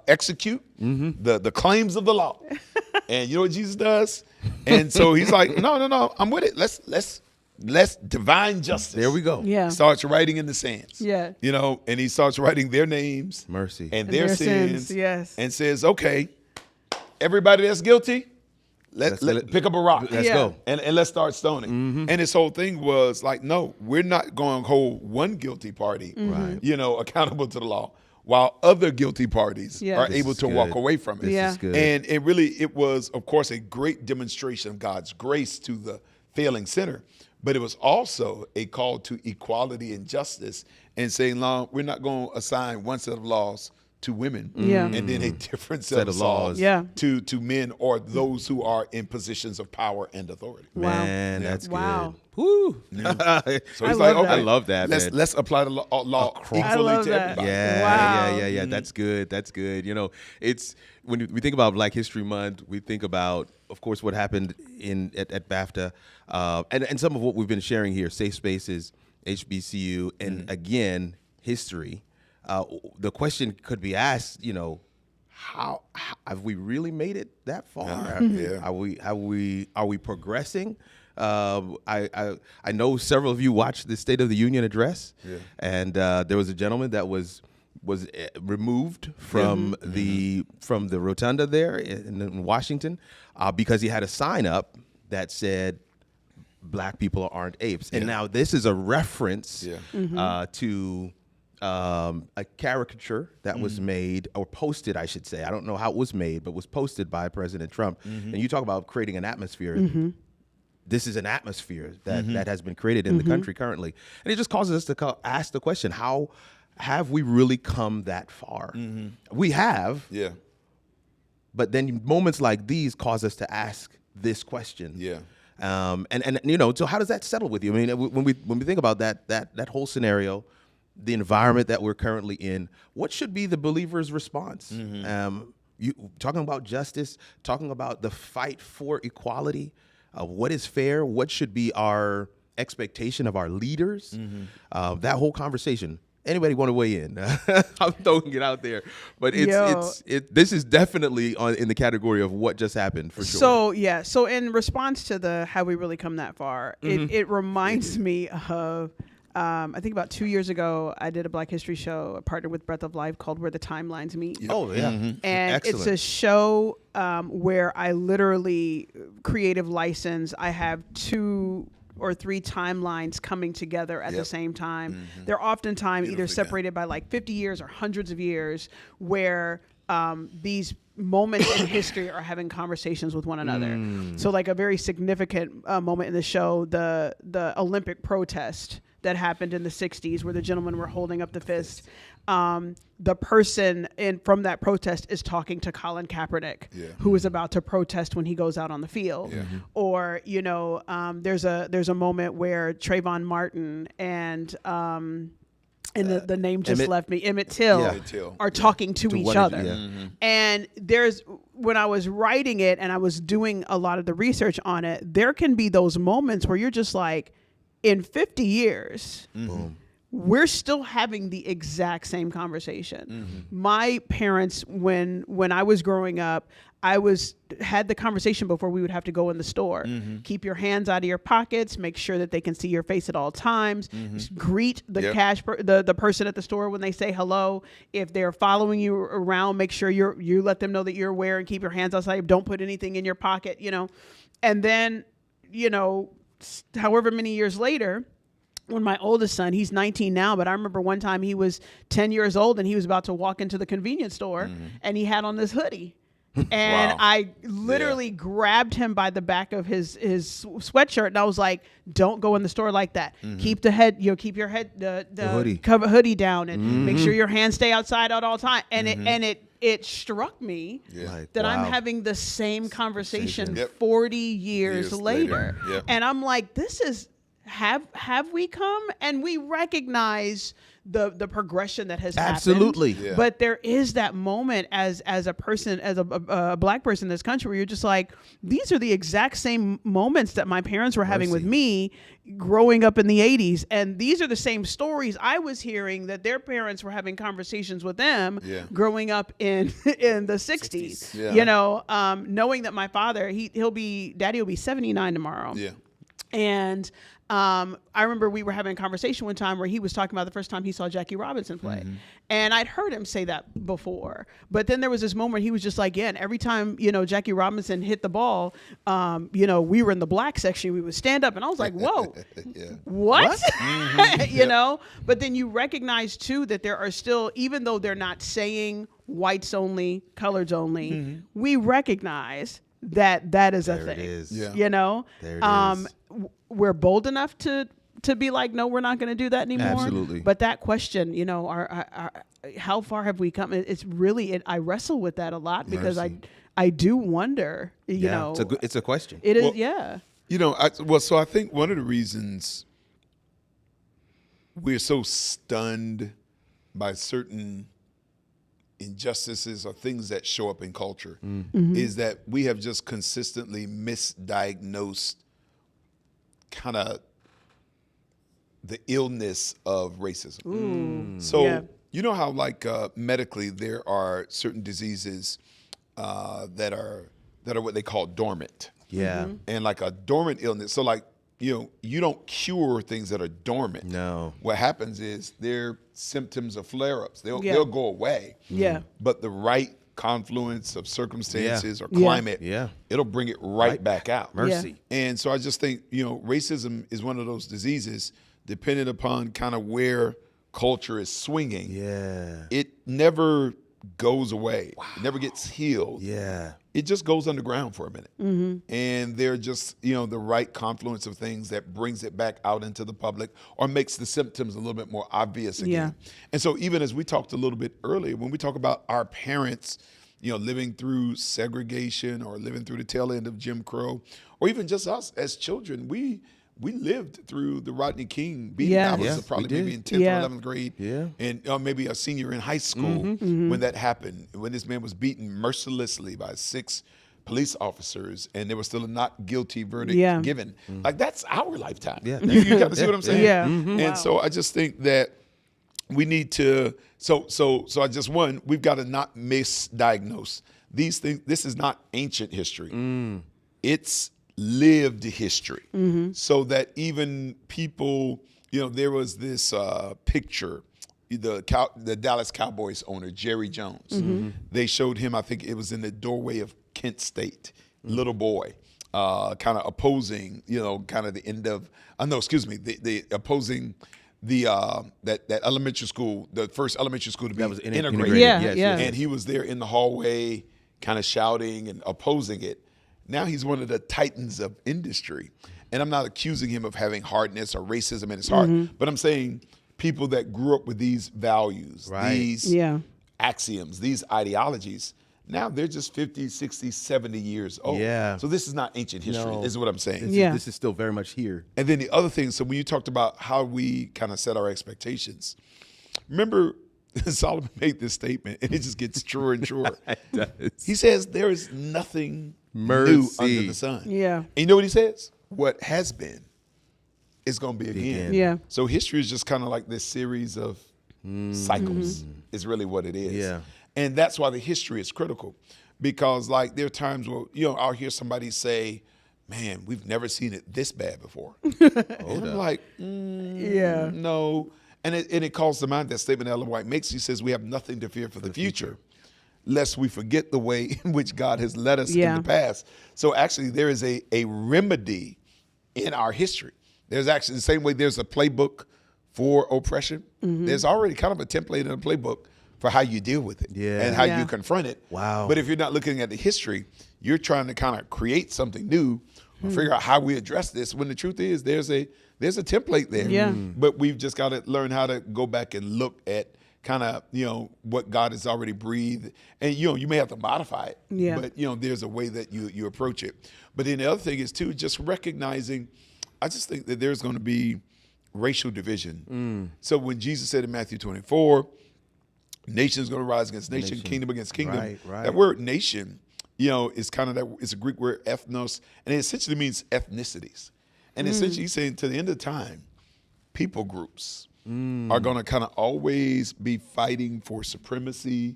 execute the claims of the law. And you know what Jesus does? And so he's like, no, I'm with it. Let's divine justice. There we go. Yeah. Starts writing in the sands. Yeah. And he starts writing their names, Mercy. and their sins, yes. and says, okay, everybody that's guilty, let's pick up a rock. Let's go. And let's start stoning. And his whole thing was like, no, we're not going to hold one guilty party, accountable to the law, while other guilty parties are able to walk away from it. Yeah. This is good. And it was, of course, a great demonstration of God's grace to the failing sinner. But it was also a call to equality and justice, and saying, no, we're not going to assign one set of laws to women, and then a different set of laws to men or those who are in positions of power and authority. Man, that's Wow. good. Woo. So he's love like, okay, that. I love that, man. let's apply the law equally I love to that. everybody. Yeah. That's good. That's good. It's when we think about Black History Month, we think about, of course, what happened at BAFTA, and some of what we've been sharing here, safe spaces, HBCU, and again, history. The question could be asked, how have we really made it that far? Are we progressing? I know several of you watched the State of the Union address, and there was a gentleman that was removed from the rotunda there in Washington because he had a sign up that said, "Black people aren't apes." And now this is a reference to a caricature that was made, or posted, I should say. I don't know how it was made, but was posted by President Trump. And you talk about creating an atmosphere. This is an atmosphere that has been created in the country currently. And it just causes us to ask the question, how have we really come that far? We have. Yeah. But then moments like these cause us to ask this question. Yeah. And so how does that settle with you? I mean, when we think about that whole scenario, the environment that we're currently in, what should be the believer's response? You talking about justice, talking about the fight for equality, what is fair, what should be our expectation of our leaders, that whole conversation. Anybody want to weigh in? I'm throwing it out there, but this is definitely in the category of what just happened for sure. So in response to the have we really come that far, it reminds me of I think about 2 years ago, I did a Black History show, partnered with Breath of Life, called Where the Timelines Meet. Oh, yeah. And Excellent. it's a show where I literally, creative license, I have 2 or 3 timelines coming together at the same time. They're oftentimes either separated by like 50 years or hundreds of years, where these moments in history are having conversations with one another. So like a very significant moment in the show, the Olympic protest that happened in the 60s where the gentlemen were holding up the fist. The person from that protest is talking to Colin Kaepernick, who is about to protest when he goes out on the field. Or, there's a moment where Trayvon Martin and the name just left me, Emmett Till, are talking to each other. And when I was writing it and I was doing a lot of the research on it, there can be those moments where you're just like, in 50 years, we're still having the exact same conversation. My parents, when I was growing up, had the conversation before we would have to go in the store. Keep your hands out of your pockets. Make sure that they can see your face at all times. Greet the the person at the store when they say hello. If they're following you around, make sure you let them know that you're aware and keep your hands outside. Don't put anything in your pocket. And then however many years later, when my oldest son, he's 19 now, but I remember one time he was 10 years old and he was about to walk into the convenience store and he had on this hoodie. And I literally grabbed him by the back of his sweatshirt and I was like, don't go in the store like that. Keep keep your head, the cover hoodie down and make sure your hands stay outside at all time. And it struck me that I'm having the same conversation 40 years later. And I'm like, this is, have we come? And we recognize the progression that has happened. But there is that moment as a person, as a black person in this country, where you're just like, these are the exact same moments that my parents were having with me growing up in the 80s. And these are the same stories I was hearing that their parents were having conversations with them growing up in the 60s. Knowing that my father, Daddy will be 79 tomorrow. And I remember we were having a conversation one time where he was talking about the first time he saw Jackie Robinson play. And I'd heard him say that before. But then there was this moment he was just like, and every time, Jackie Robinson hit the ball, we were in the black section, we would stand up. And I was like, whoa, what? But then you recognize, too, that there are still, even though they're not saying whites only, coloreds only, we recognize that is a thing. There it is. We're bold enough to be like, no, we're not going to do that anymore. Absolutely. But that question, how far have we come? It's really, I wrestle with that a lot because I do wonder, it's a question. It is, So I think one of the reasons we're so stunned by certain injustices or things that show up in culture is that we have just consistently misdiagnosed kind of the illness of racism. So you know how medically there are certain diseases that are what they call dormant. And like a dormant illness. So you don't cure things that are dormant. No. What happens is they're symptoms of flare-ups. They'll go away. But the right confluence of circumstances or climate, it'll bring it right back out. Mercy. And so I just think, racism is one of those diseases, depending upon kind of where culture is swinging. It never goes away. It never gets healed. It just goes underground for a minute. And they're just, the right confluence of things that brings it back out into the public or makes the symptoms a little bit more obvious again. And so even as we talked a little bit earlier, when we talk about our parents, living through segregation or living through the tail end of Jim Crow, or even just us as children, we lived through the Rodney King beating. I was probably maybe in 10th or 11th grade, and maybe a senior in high school when that happened, when this man was beaten mercilessly by 6 police officers, and there was still a not guilty verdict given. That's our lifetime. You got to see what I'm saying? And so I just think that we need to, we've got to not misdiagnose these things. This is not ancient history. It's lived history. So that even people, there was this picture, the Dallas Cowboys owner, Jerry Jones. They showed him, I think it was in the doorway of Kent State, little boy, kind of opposing, kind of the end of, the opposing that elementary school, the first elementary school to be integrated. And he was there in the hallway kind of shouting and opposing it. Now he's one of the titans of industry. and I'm not accusing him of having hardness or racism in his heart, but I'm saying people that grew up with these values, these axioms, these ideologies, now they're just 50, 60, 70 years old. Yeah. So this is not ancient history, is what I'm saying. This is still very much here. And then the other thing, so when you talked about how we kind of set our expectations, remember Solomon made this statement, and it just gets truer and truer. It does. He says, there is nothing Mercy. new under the sun. Yeah. And you know what he says? What has been is going to be again. Yeah. So history is just kind of like this series of cycles is really what it is. Yeah. And that's why the history is critical, because like there are times where, I'll hear somebody say, man, we've never seen it this bad before. And I'm like, no. And it calls to mind that statement Ellen White makes. He says, we have nothing to fear for the future, lest we forget the way in which God has led us in the past. So actually there is a remedy in our history. There's actually the same way there's a playbook for oppression. There's already kind of a template in a playbook for how you deal with it and how you confront it. Wow. But if you're not looking at the history, you're trying to kind of create something new or figure out how we address this, when the truth is there's a template there. Yeah. But we've just got to learn how to go back and look at kind of, what God has already breathed. And, you may have to modify it. Yeah. But, there's a way that you approach it. But then the other thing is, too, just recognizing, I just think that there's going to be racial division. So when Jesus said in Matthew 24, nation's going to rise against nation, kingdom against kingdom. Right. That word nation, is kind of that, it's a Greek word ethnos, and it essentially means ethnicities. And essentially he's saying to the end of time, people groups are going to kind of always be fighting for supremacy,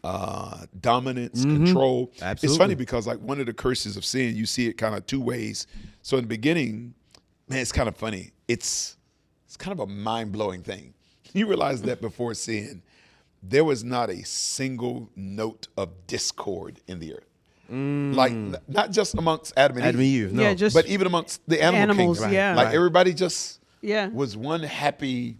dominance, control. Absolutely. It's funny because like one of the curses of sin, you see it kind of two ways. So in the beginning, man, it's kind of funny. It's kind of a mind-blowing thing. You realize that before sin, there was not a single note of discord in the earth. Like not just amongst Adam and Eve, no. But even amongst the animals. kingdom. Like everybody just was one happy,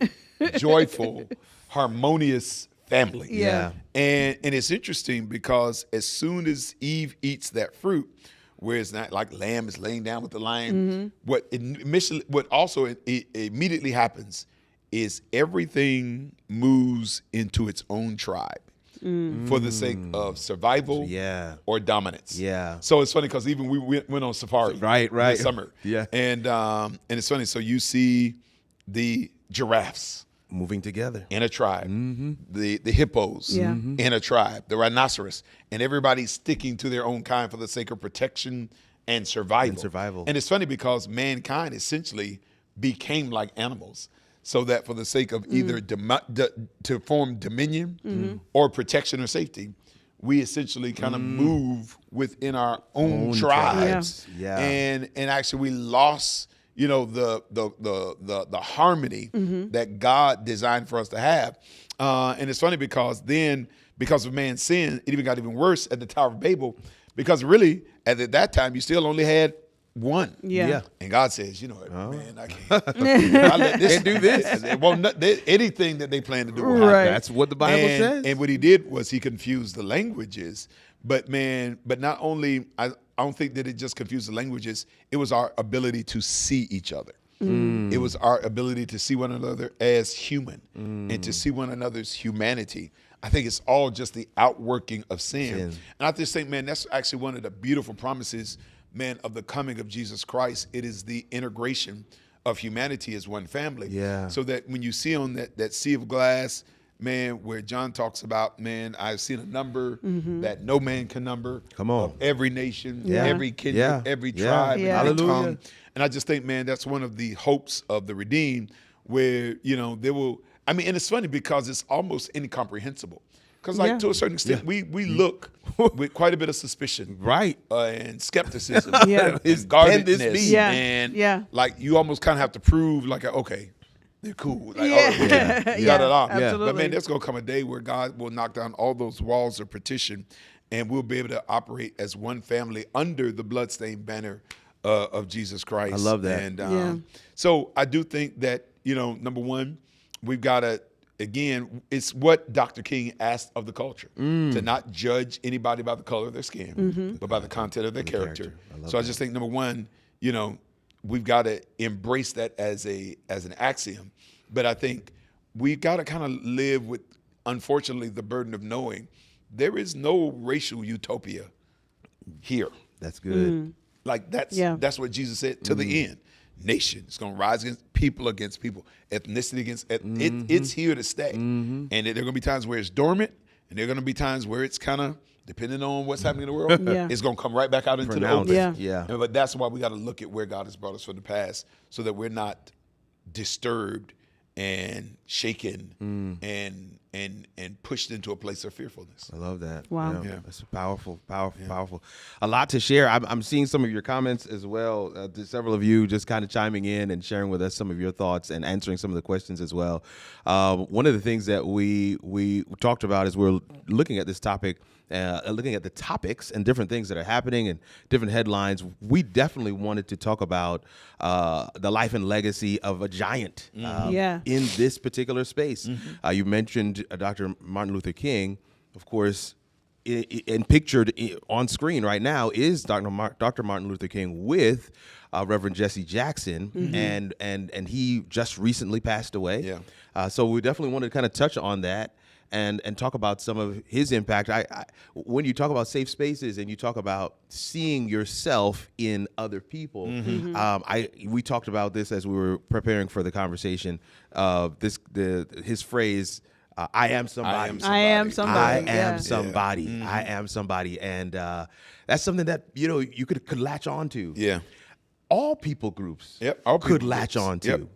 joyful, harmonious family. Yeah. And it's interesting because as soon as Eve eats that fruit, where it's not like lamb is laying down with the lion, what also immediately happens is everything moves into its own tribe for the sake of survival or dominance. Yeah. So it's funny because even we went on safari this summer. Yeah. And it's funny. So you see the giraffes moving together in a tribe, the hippos in a tribe, the rhinoceros, and everybody's sticking to their own kind for the sake of protection and survival. And it's funny because mankind essentially became like animals, so that for the sake of either to form dominion or protection or safety, we essentially kind of move within our own tribes. And actually we lost the harmony that God designed for us to have. And it's funny because of man's sin, it even got even worse at the Tower of Babel, because really at that time you still only had one. Yeah. And God says, man, I can't let this Can't do this. It won't anything that they plan to do will happen. Right. That's what the Bible says. And what he did was he confused the languages. But not only, I don't think that it just confused the languages, it was our ability to see each other. It was our ability to see one another as human and to see one another's humanity. I think it's all just the outworking of sin. And I just think, man, that's actually one of the beautiful promises, man, of the coming of Jesus Christ. It is the integration of humanity as one family. Yeah. So that when you see on that sea of glass, man, where John talks about, man, I've seen a number that no man can number. Come on. Of every nation, Yeah. every kindred, every tribe, and every Hallelujah. tongue. And I just think, man, that's one of the hopes of the redeemed, where, there will, and it's funny because it's almost incomprehensible. Because to a certain extent, we look with quite a bit of suspicion. Right. And skepticism. Yeah. And Can this guardedness. be? And like you almost kind of have to prove like, okay, they're cool. Like, Absolutely. But man, there's going to come a day where God will knock down all those walls of partition, and we'll be able to operate as one family under the bloodstained banner of Jesus Christ. I love that. And so I do think that, number one, we've got to, again, it's what Dr. King asked of the culture, to not judge anybody by the color of their skin, but by the content of their character. So I just think, number one, we've got to embrace that as an axiom. But I think we got to kind of live with, unfortunately, the burden of knowing there is no racial utopia here. That's good. Like that's what Jesus said to the end. Nation is going to rise against people, ethnicity against it's here to stay. And there are going to be times where it's dormant, and there are going to be times where it's kind of, depending on what's happening in the world, it's going to come right back out into the open. But that's why we got to look at where God has brought us from the past, so that we're not disturbed and shaken and pushed into a place of fearfulness. I love that. Wow. Yeah. That's powerful. A lot to share. I'm seeing some of your comments as well. Several of you just kind of chiming in and sharing with us some of your thoughts and answering some of the questions as well. One of the things that we talked about as we're looking at this topic, looking at the topics and different things that are happening and different headlines, we definitely wanted to talk about the life and legacy of a giant in this particular space. You mentioned Dr. Martin Luther King, of course, and pictured on screen right now is Dr. Martin Luther King with Reverend Jesse Jackson, and he just recently passed away. So we definitely wanted to kind of touch on that and talk about some of his impact. When you talk about safe spaces and you talk about seeing yourself in other people, we talked about this as we were preparing for the conversation. His phrase, I am somebody. I am somebody. I am somebody. And that's something that, you could latch on to. Yeah. All people groups could latch on to.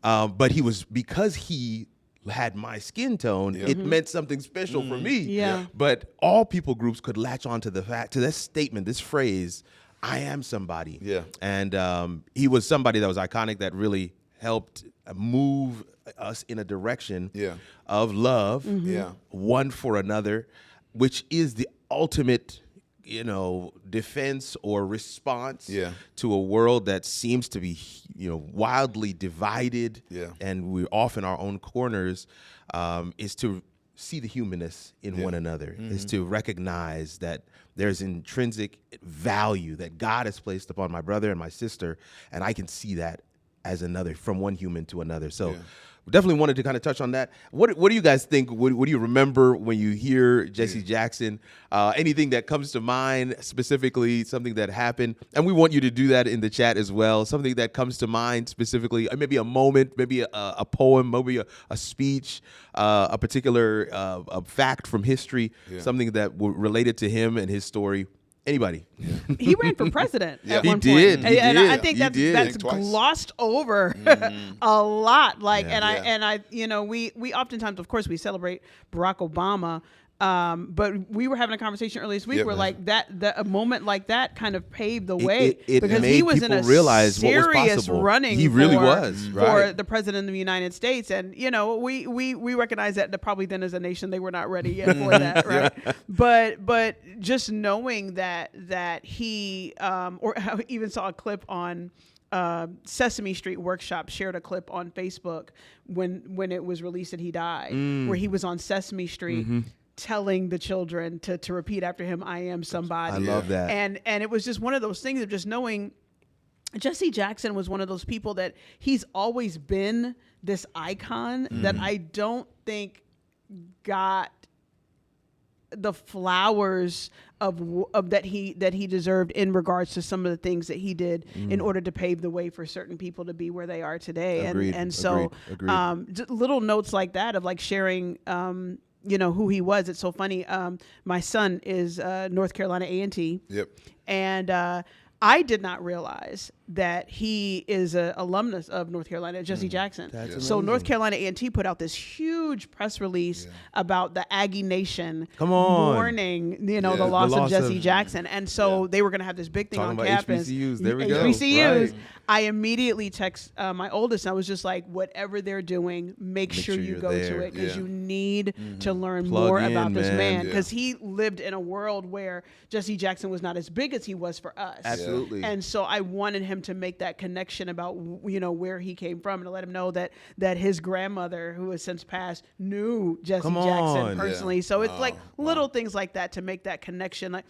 But because he had my skin tone, it meant something special for me. But all people groups could latch on to this statement, this phrase, I am somebody. And he was somebody that was iconic, that really helped move us in a direction of love, one for another, which is the ultimate, defense or response to a world that seems to be, wildly divided, and we're off in our own corners, is to see the humanness in one another, is to recognize that there's intrinsic value that God has placed upon my brother and my sister, and I can see that as another, from one human to another. So definitely wanted to kind of touch on that. What do you guys think? What do you remember when you hear Jesse Jackson? Anything that comes to mind specifically, something that happened? And we want you to do that in the chat as well. Something that comes to mind specifically, maybe a moment, maybe a poem, maybe a speech, a particular fact from history, something that related to him and his story. Anybody? He ran for president at one point. He did. I think that's glossed over a lot. We oftentimes, of course, we celebrate Barack Obama. But we were having a conversation earlier this week where a moment like that kind of paved the way because he was in a serious running. He really was for the president of the United States, and we recognize that probably then as a nation they were not ready yet for that, right? But just knowing that he or I even saw a clip on Sesame Street Workshop shared a clip on Facebook when it was released that he died, where he was on Sesame Street. Telling the children to repeat after him, I am somebody. I love that. And it was just one of those things of just knowing Jesse Jackson was one of those people that he's always been this icon that I don't think got the flowers of that he deserved in regards to some of the things that he did in order to pave the way for certain people to be where they are today. Agreed. So just little notes like that of like sharing who he was. It's so funny. My son is North Carolina A&T. And I did not realize that he is an alumnus of North Carolina, Jesse Jackson. So North Carolina A&T put out this huge press release about the Aggie Nation mourning, the loss of Jesse Jackson. And so they were going to have this big thing on campus. HBCUs, there we go. HBCUs. Right. I immediately text my oldest, and I was just like, whatever they're doing, make sure you go to it, because you need to learn more about this man, because he lived in a world where Jesse Jackson was not as big as he was for us. Absolutely. And so I wanted him him to make that connection about, where he came from, and to let him know that his grandmother, who has since passed, knew Jesse Jackson personally. So it's like little things like that to make that connection. Like,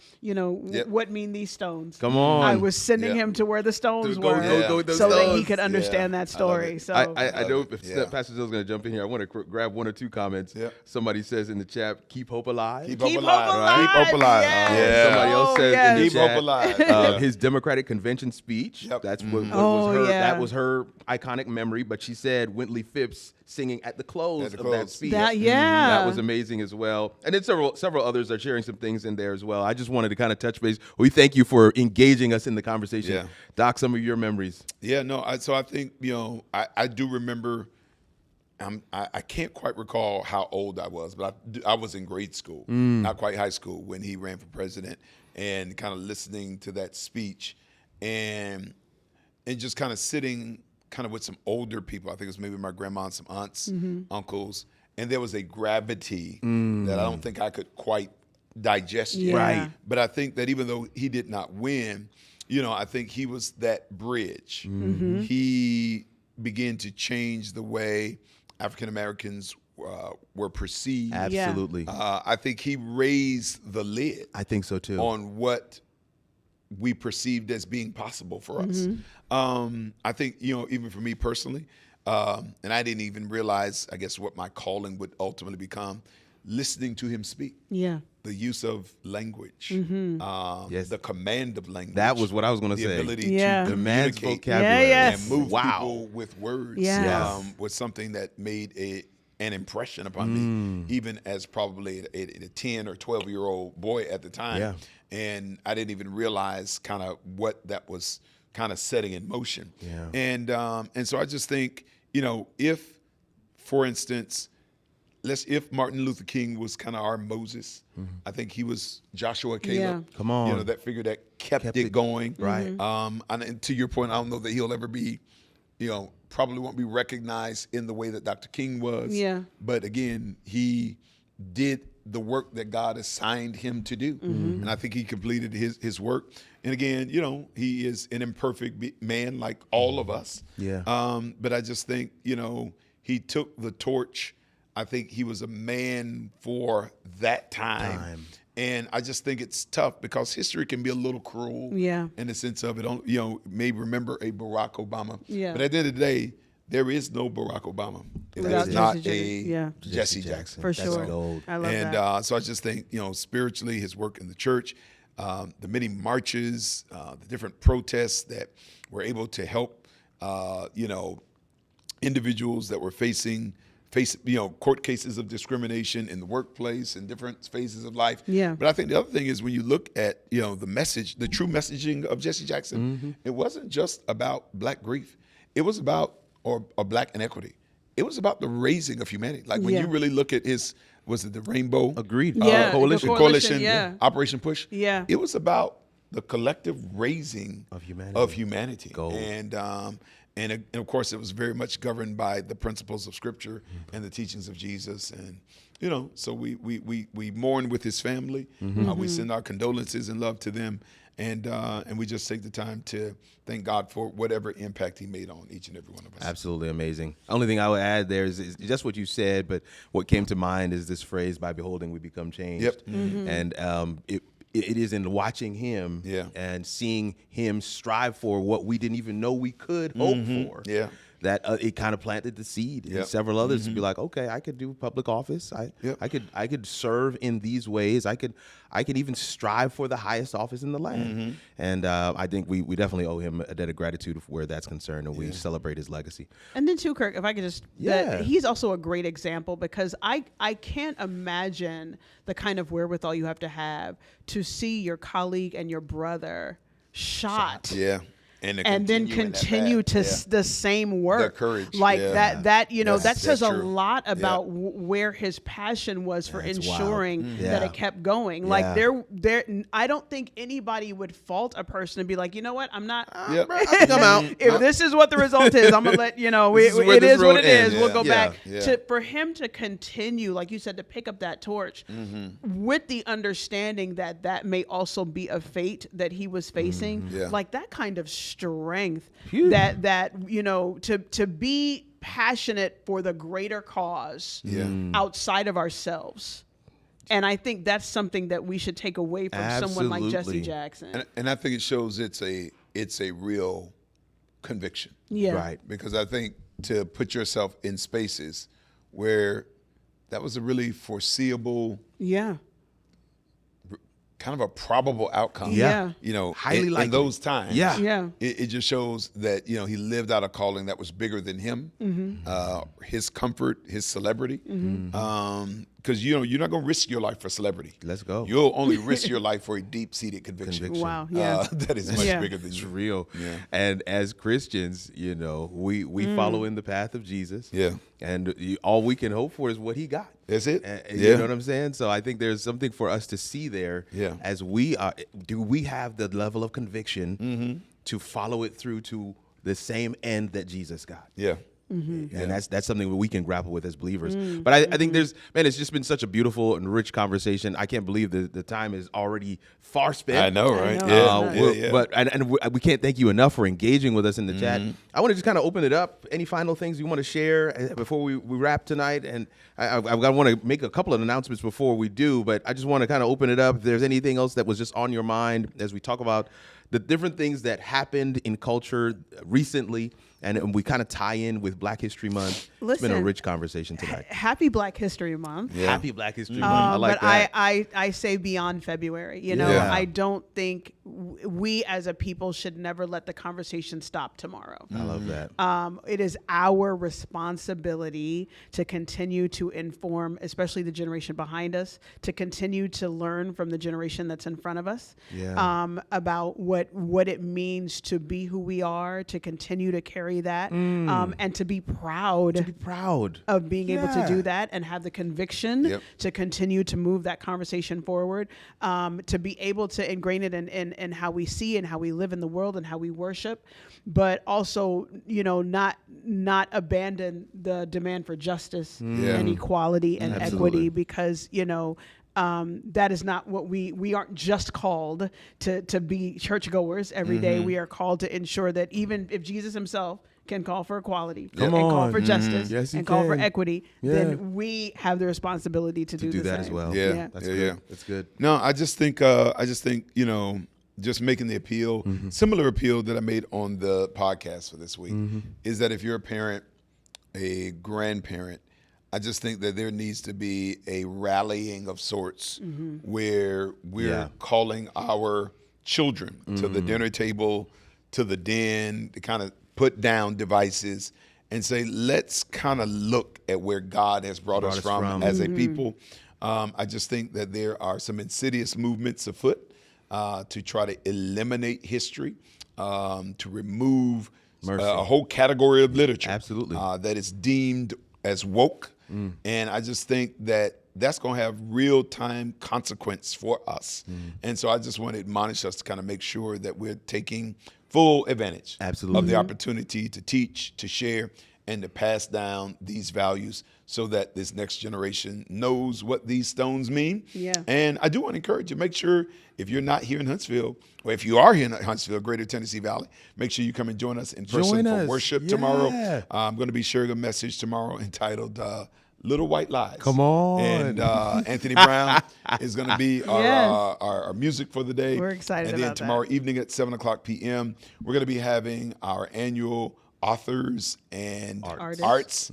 what mean these stones? Come on. I was sending him to where the stones were so that he could understand that story. So I know if Pastor Zill's going to jump in here, I want to grab one or two comments. Somebody says in the chat, keep hope alive. Keep hope alive. Keep hope alive. Somebody else says in the keep chat, hope alive. His Democratic convention speech. That's what was her. That was her iconic memory. But she said Wintley Phipps singing at the close of that speech. That was amazing as well. And then several others are sharing some things in there as well. I just wanted to kind of touch base. We thank you for engaging us in the conversation. Yeah. Doc, some of your memories. Yeah, no. So I think, I do remember. I can't quite recall how old I was, but I was in grade school, not quite high school, when he ran for president, and kind of listening to that speech, and just kind of sitting kind of with some older people. I think it was maybe my grandma and some aunts, uncles, and there was a gravity that I don't think I could quite digest yet. Right. But I think that even though he did not win, I think he was that bridge. He began to change the way African Americans were perceived. Absolutely. I think he raised the lid. I think so too. On what we perceived as being possible for us. I think, even for me personally, and I didn't even realize, I guess, what my calling would ultimately become, listening to him speak. Yeah. The use of language, the command of language. That was what I was going to say. The ability to communicate vocabulary and move people with words was something that made an impression upon me, even as probably a 10 or 12-year-old boy at the time. Yeah. And I didn't even realize kind of what that was kind of setting in motion. Yeah. And so I just think, if, for instance, if Martin Luther King was kind of our Moses, I think he was Joshua Caleb. Yeah. Come on. That figure that kept it going. Right. And to your point, I don't know that he'll ever be, probably won't be recognized in the way that Dr. King was. Yeah. But again, he did the work that God assigned him to do. And I think he completed his work. And again, he is an imperfect man like all of us. Yeah. But I just think, he took the torch. I think he was a man for that time. And I just think it's tough because history can be a little cruel in the sense of it. May remember a Barack Obama. Yeah. But at the end of the day, there is no Barack Obama. There's not a Jesse Jackson. For sure. Gold. I love that. And so I just think, spiritually, his work in the church, the many marches, the different protests that were able to help, individuals that were facing court cases of discrimination in the workplace and different phases of life. Yeah. But I think the other thing is when you look at, the message, the true messaging of Jesse Jackson, it wasn't just about Black grief. It was about, or Black inequity. It was about the raising of humanity. Like when you really look at was it the Rainbow Coalition, Operation Push? Yeah. It was about the collective raising of humanity. Gold. And of course, it was very much governed by the principles of Scripture and the teachings of Jesus. And, so we mourn with his family. We send our condolences and love to them. And we just take the time to thank God for whatever impact he made on each and every one of us. Absolutely amazing. Only thing I would add there is just what you said, but what came to mind is this phrase, by beholding we become changed. Yep. And it is in watching him and seeing him strive for what we didn't even know we could hope for. Yeah. That it kind of planted the seed in several others to be like, okay, I could do public office. I could serve in these ways. I could even strive for the highest office in the land. And I think we definitely owe him a debt of gratitude where that's concerned, and we celebrate his legacy. And then too, Kirk, if I could just, he's also a great example because I can't imagine the kind of wherewithal you have to see your colleague and your brother shot. Yeah. And then continue to the same work. The courage. Like that that says a lot about where his passion was for ensuring that it kept going. Like I don't think anybody would fault a person and be like, you know what, I'm not, I think I'm out. If this is what the result is, I'm going to let, it is what it is. We'll go back. For him to continue, like you said, to pick up that torch with the understanding that may also be a fate that he was facing, like that kind of strength Phew. that to be passionate for the greater cause outside of ourselves. And I think that's something that we should take away from someone like Jesse Jackson. And I think it shows it's a real conviction. Yeah. Right. Because I think to put yourself in spaces where that was a really foreseeable, kind of a probable outcome. Yeah. Highly likely. In those times. Yeah. It just shows that, he lived out a calling that was bigger than him, his comfort, his celebrity. Because, you're not going to risk your life for celebrity. Let's go. You'll only risk your life for a deep-seated conviction. Wow. Yeah. That is much bigger than It's you. real. Yeah. And as Christians, we follow in the path of Jesus. Yeah. And all we can hope for is what he got. That's it. You know what I'm saying? So I think there's something for us to see there. Yeah. As we are, do we have the level of conviction to follow it through to the same end that Jesus got? Yeah. And that's something that we can grapple with as believers. But I think it's just been such a beautiful and rich conversation. I can't believe the time is already far spent. I know, right? But we can't thank you enough for engaging with us in the chat. I want to just kind of open it up. Any final things you want to share before we wrap tonight? And I want to make a couple of announcements before we do, but I just want to kind of open it up. If there's anything else that was just on your mind as we talk about the different things that happened in culture recently, and we kind of tie in with Black History Month. It's been a rich conversation tonight. Happy Black History Month. Yeah. Happy Black History Month. I like but that. I say beyond February. I don't think we as a people should never let the conversation stop tomorrow. I love that. It is our responsibility to continue to inform, especially the generation behind us, to continue to learn from the generation that's in front of us about what it means to be who we are, to continue to carry that, and to be proud of being able to do that and have the conviction to continue to move that conversation forward, to be able to ingrain it in how we see and how we live in the world and how we worship, but also not abandon the demand for justice and equality and equity, because that is not what we aren't just called to be churchgoers every day. We are called to ensure that even if Jesus himself can call for equality and call for justice and call for equity, then we have the responsibility to do that as well. That's good. No, I just think just making the appeal, similar appeal that I made on the podcast for this week, is that if you're a parent, a grandparent, I just think that there needs to be a rallying of sorts where we're calling our children to the dinner table, to the den, to kind of put down devices and say, let's kind of look at where God has brought us from as a people. I just think that there are some insidious movements afoot to try to eliminate history, to remove a whole category of literature that is deemed as woke. And I just think that that's going to have real-time consequence for us. And so I just want to admonish us to kind of make sure that we're taking full advantage of the opportunity to teach, to share, and to pass down these values so that this next generation knows what these stones mean. And I do want to encourage you, make sure if you're not here in Huntsville, or if you are here in Huntsville, Greater Tennessee Valley, make sure you come and join us in person for worship tomorrow. I'm going to be sharing a message tomorrow entitled Little White Lies. Come on. And Anthony Brown is going to be our music for the day. We're excited about that. And then tomorrow that. evening at 7:00 p.m., we're going to be having our annual authors and arts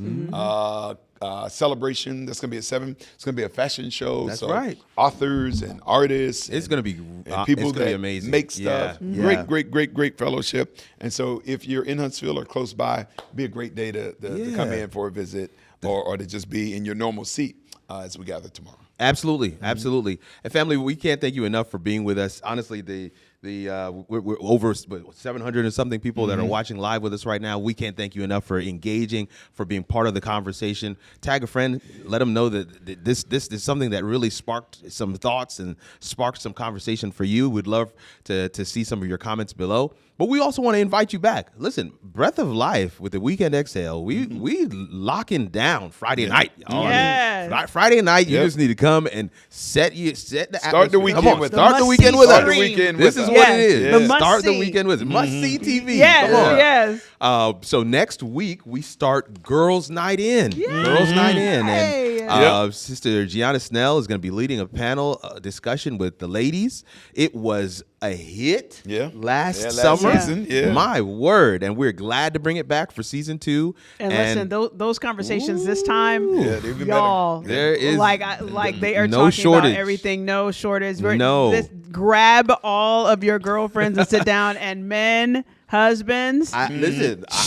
celebration. That's going to be at 7. It's going to be a fashion show. That's right. Authors and artists. It's going to be and people that amazing. Make stuff. Great fellowship. And so if you're in Huntsville or close by, it'd be a great day to come in for a visit or to just be in your normal seat as we gather tomorrow. Absolutely. And family, we can't thank you enough for being with us. Honestly, we're over 700 and something people that are watching live with us right now. We can't thank you enough for engaging, for being part of the conversation. Tag a friend, let them know that this is something that really sparked some thoughts and sparked some conversation for you. We'd love to see some of your comments below. But we also want to invite you back. Listen, Breath of Life with the Weekend Exhale, we locking down Friday night. Yes. Friday night, you just need to come and set the Start the weekend Come on, with start us. the weekend with us. Start the weekend This with is us. what it is. The must Start the see. weekend with us. Must see TV. Yes, Come on. yes. So next week we start Girls Night In. Girls Night In, and Sister Deier Snell is going to be leading a panel discussion with the ladies. It was a hit last summer. Season. Yeah. My word, and we're glad to bring it back for season 2. And listen, those conversations this time, they've been y'all, better. There is like they are no talking shortage. about everything. No shortage. No. Grab all of your girlfriends and sit down, and men, husbands,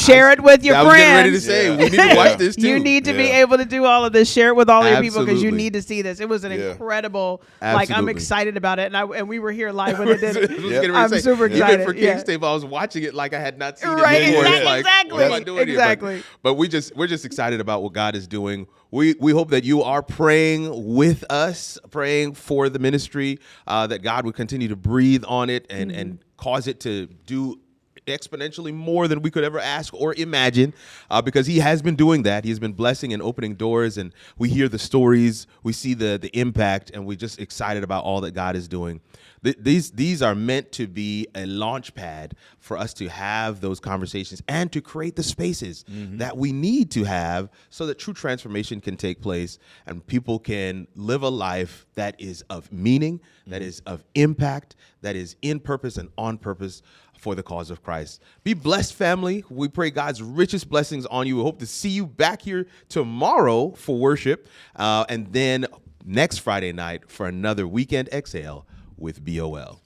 share it with your I friends. was getting ready to say we need to watch this too. You need to be able to do all of this. Share it with all of your people because you Absolutely. need to see this. It was an incredible. Absolutely. I'm excited about it, and we were here live when they did it. I was getting ready to I'm say, super excited. Even for King's Table, I was watching it like I had not seen Right, it before. exactly, It's like, exactly, what am I doing here? exactly. But we're just excited about what God is doing. We hope that you are praying with us, praying for the ministry, that God would continue to breathe on it and cause it to do exponentially more than we could ever ask or imagine, because he has been doing that. He has been blessing and opening doors, and we hear the stories, we see the impact, and we're just excited about all that God is doing. These are meant to be a launch pad for us to have those conversations and to create the spaces that we need to have so that true transformation can take place and people can live a life that is of meaning, that is of impact, that is in purpose and on purpose for the cause of Christ. Be blessed, family. We pray God's richest blessings on you. We hope to see you back here tomorrow for worship, and then next Friday night for another Weekend Exhale with BOL.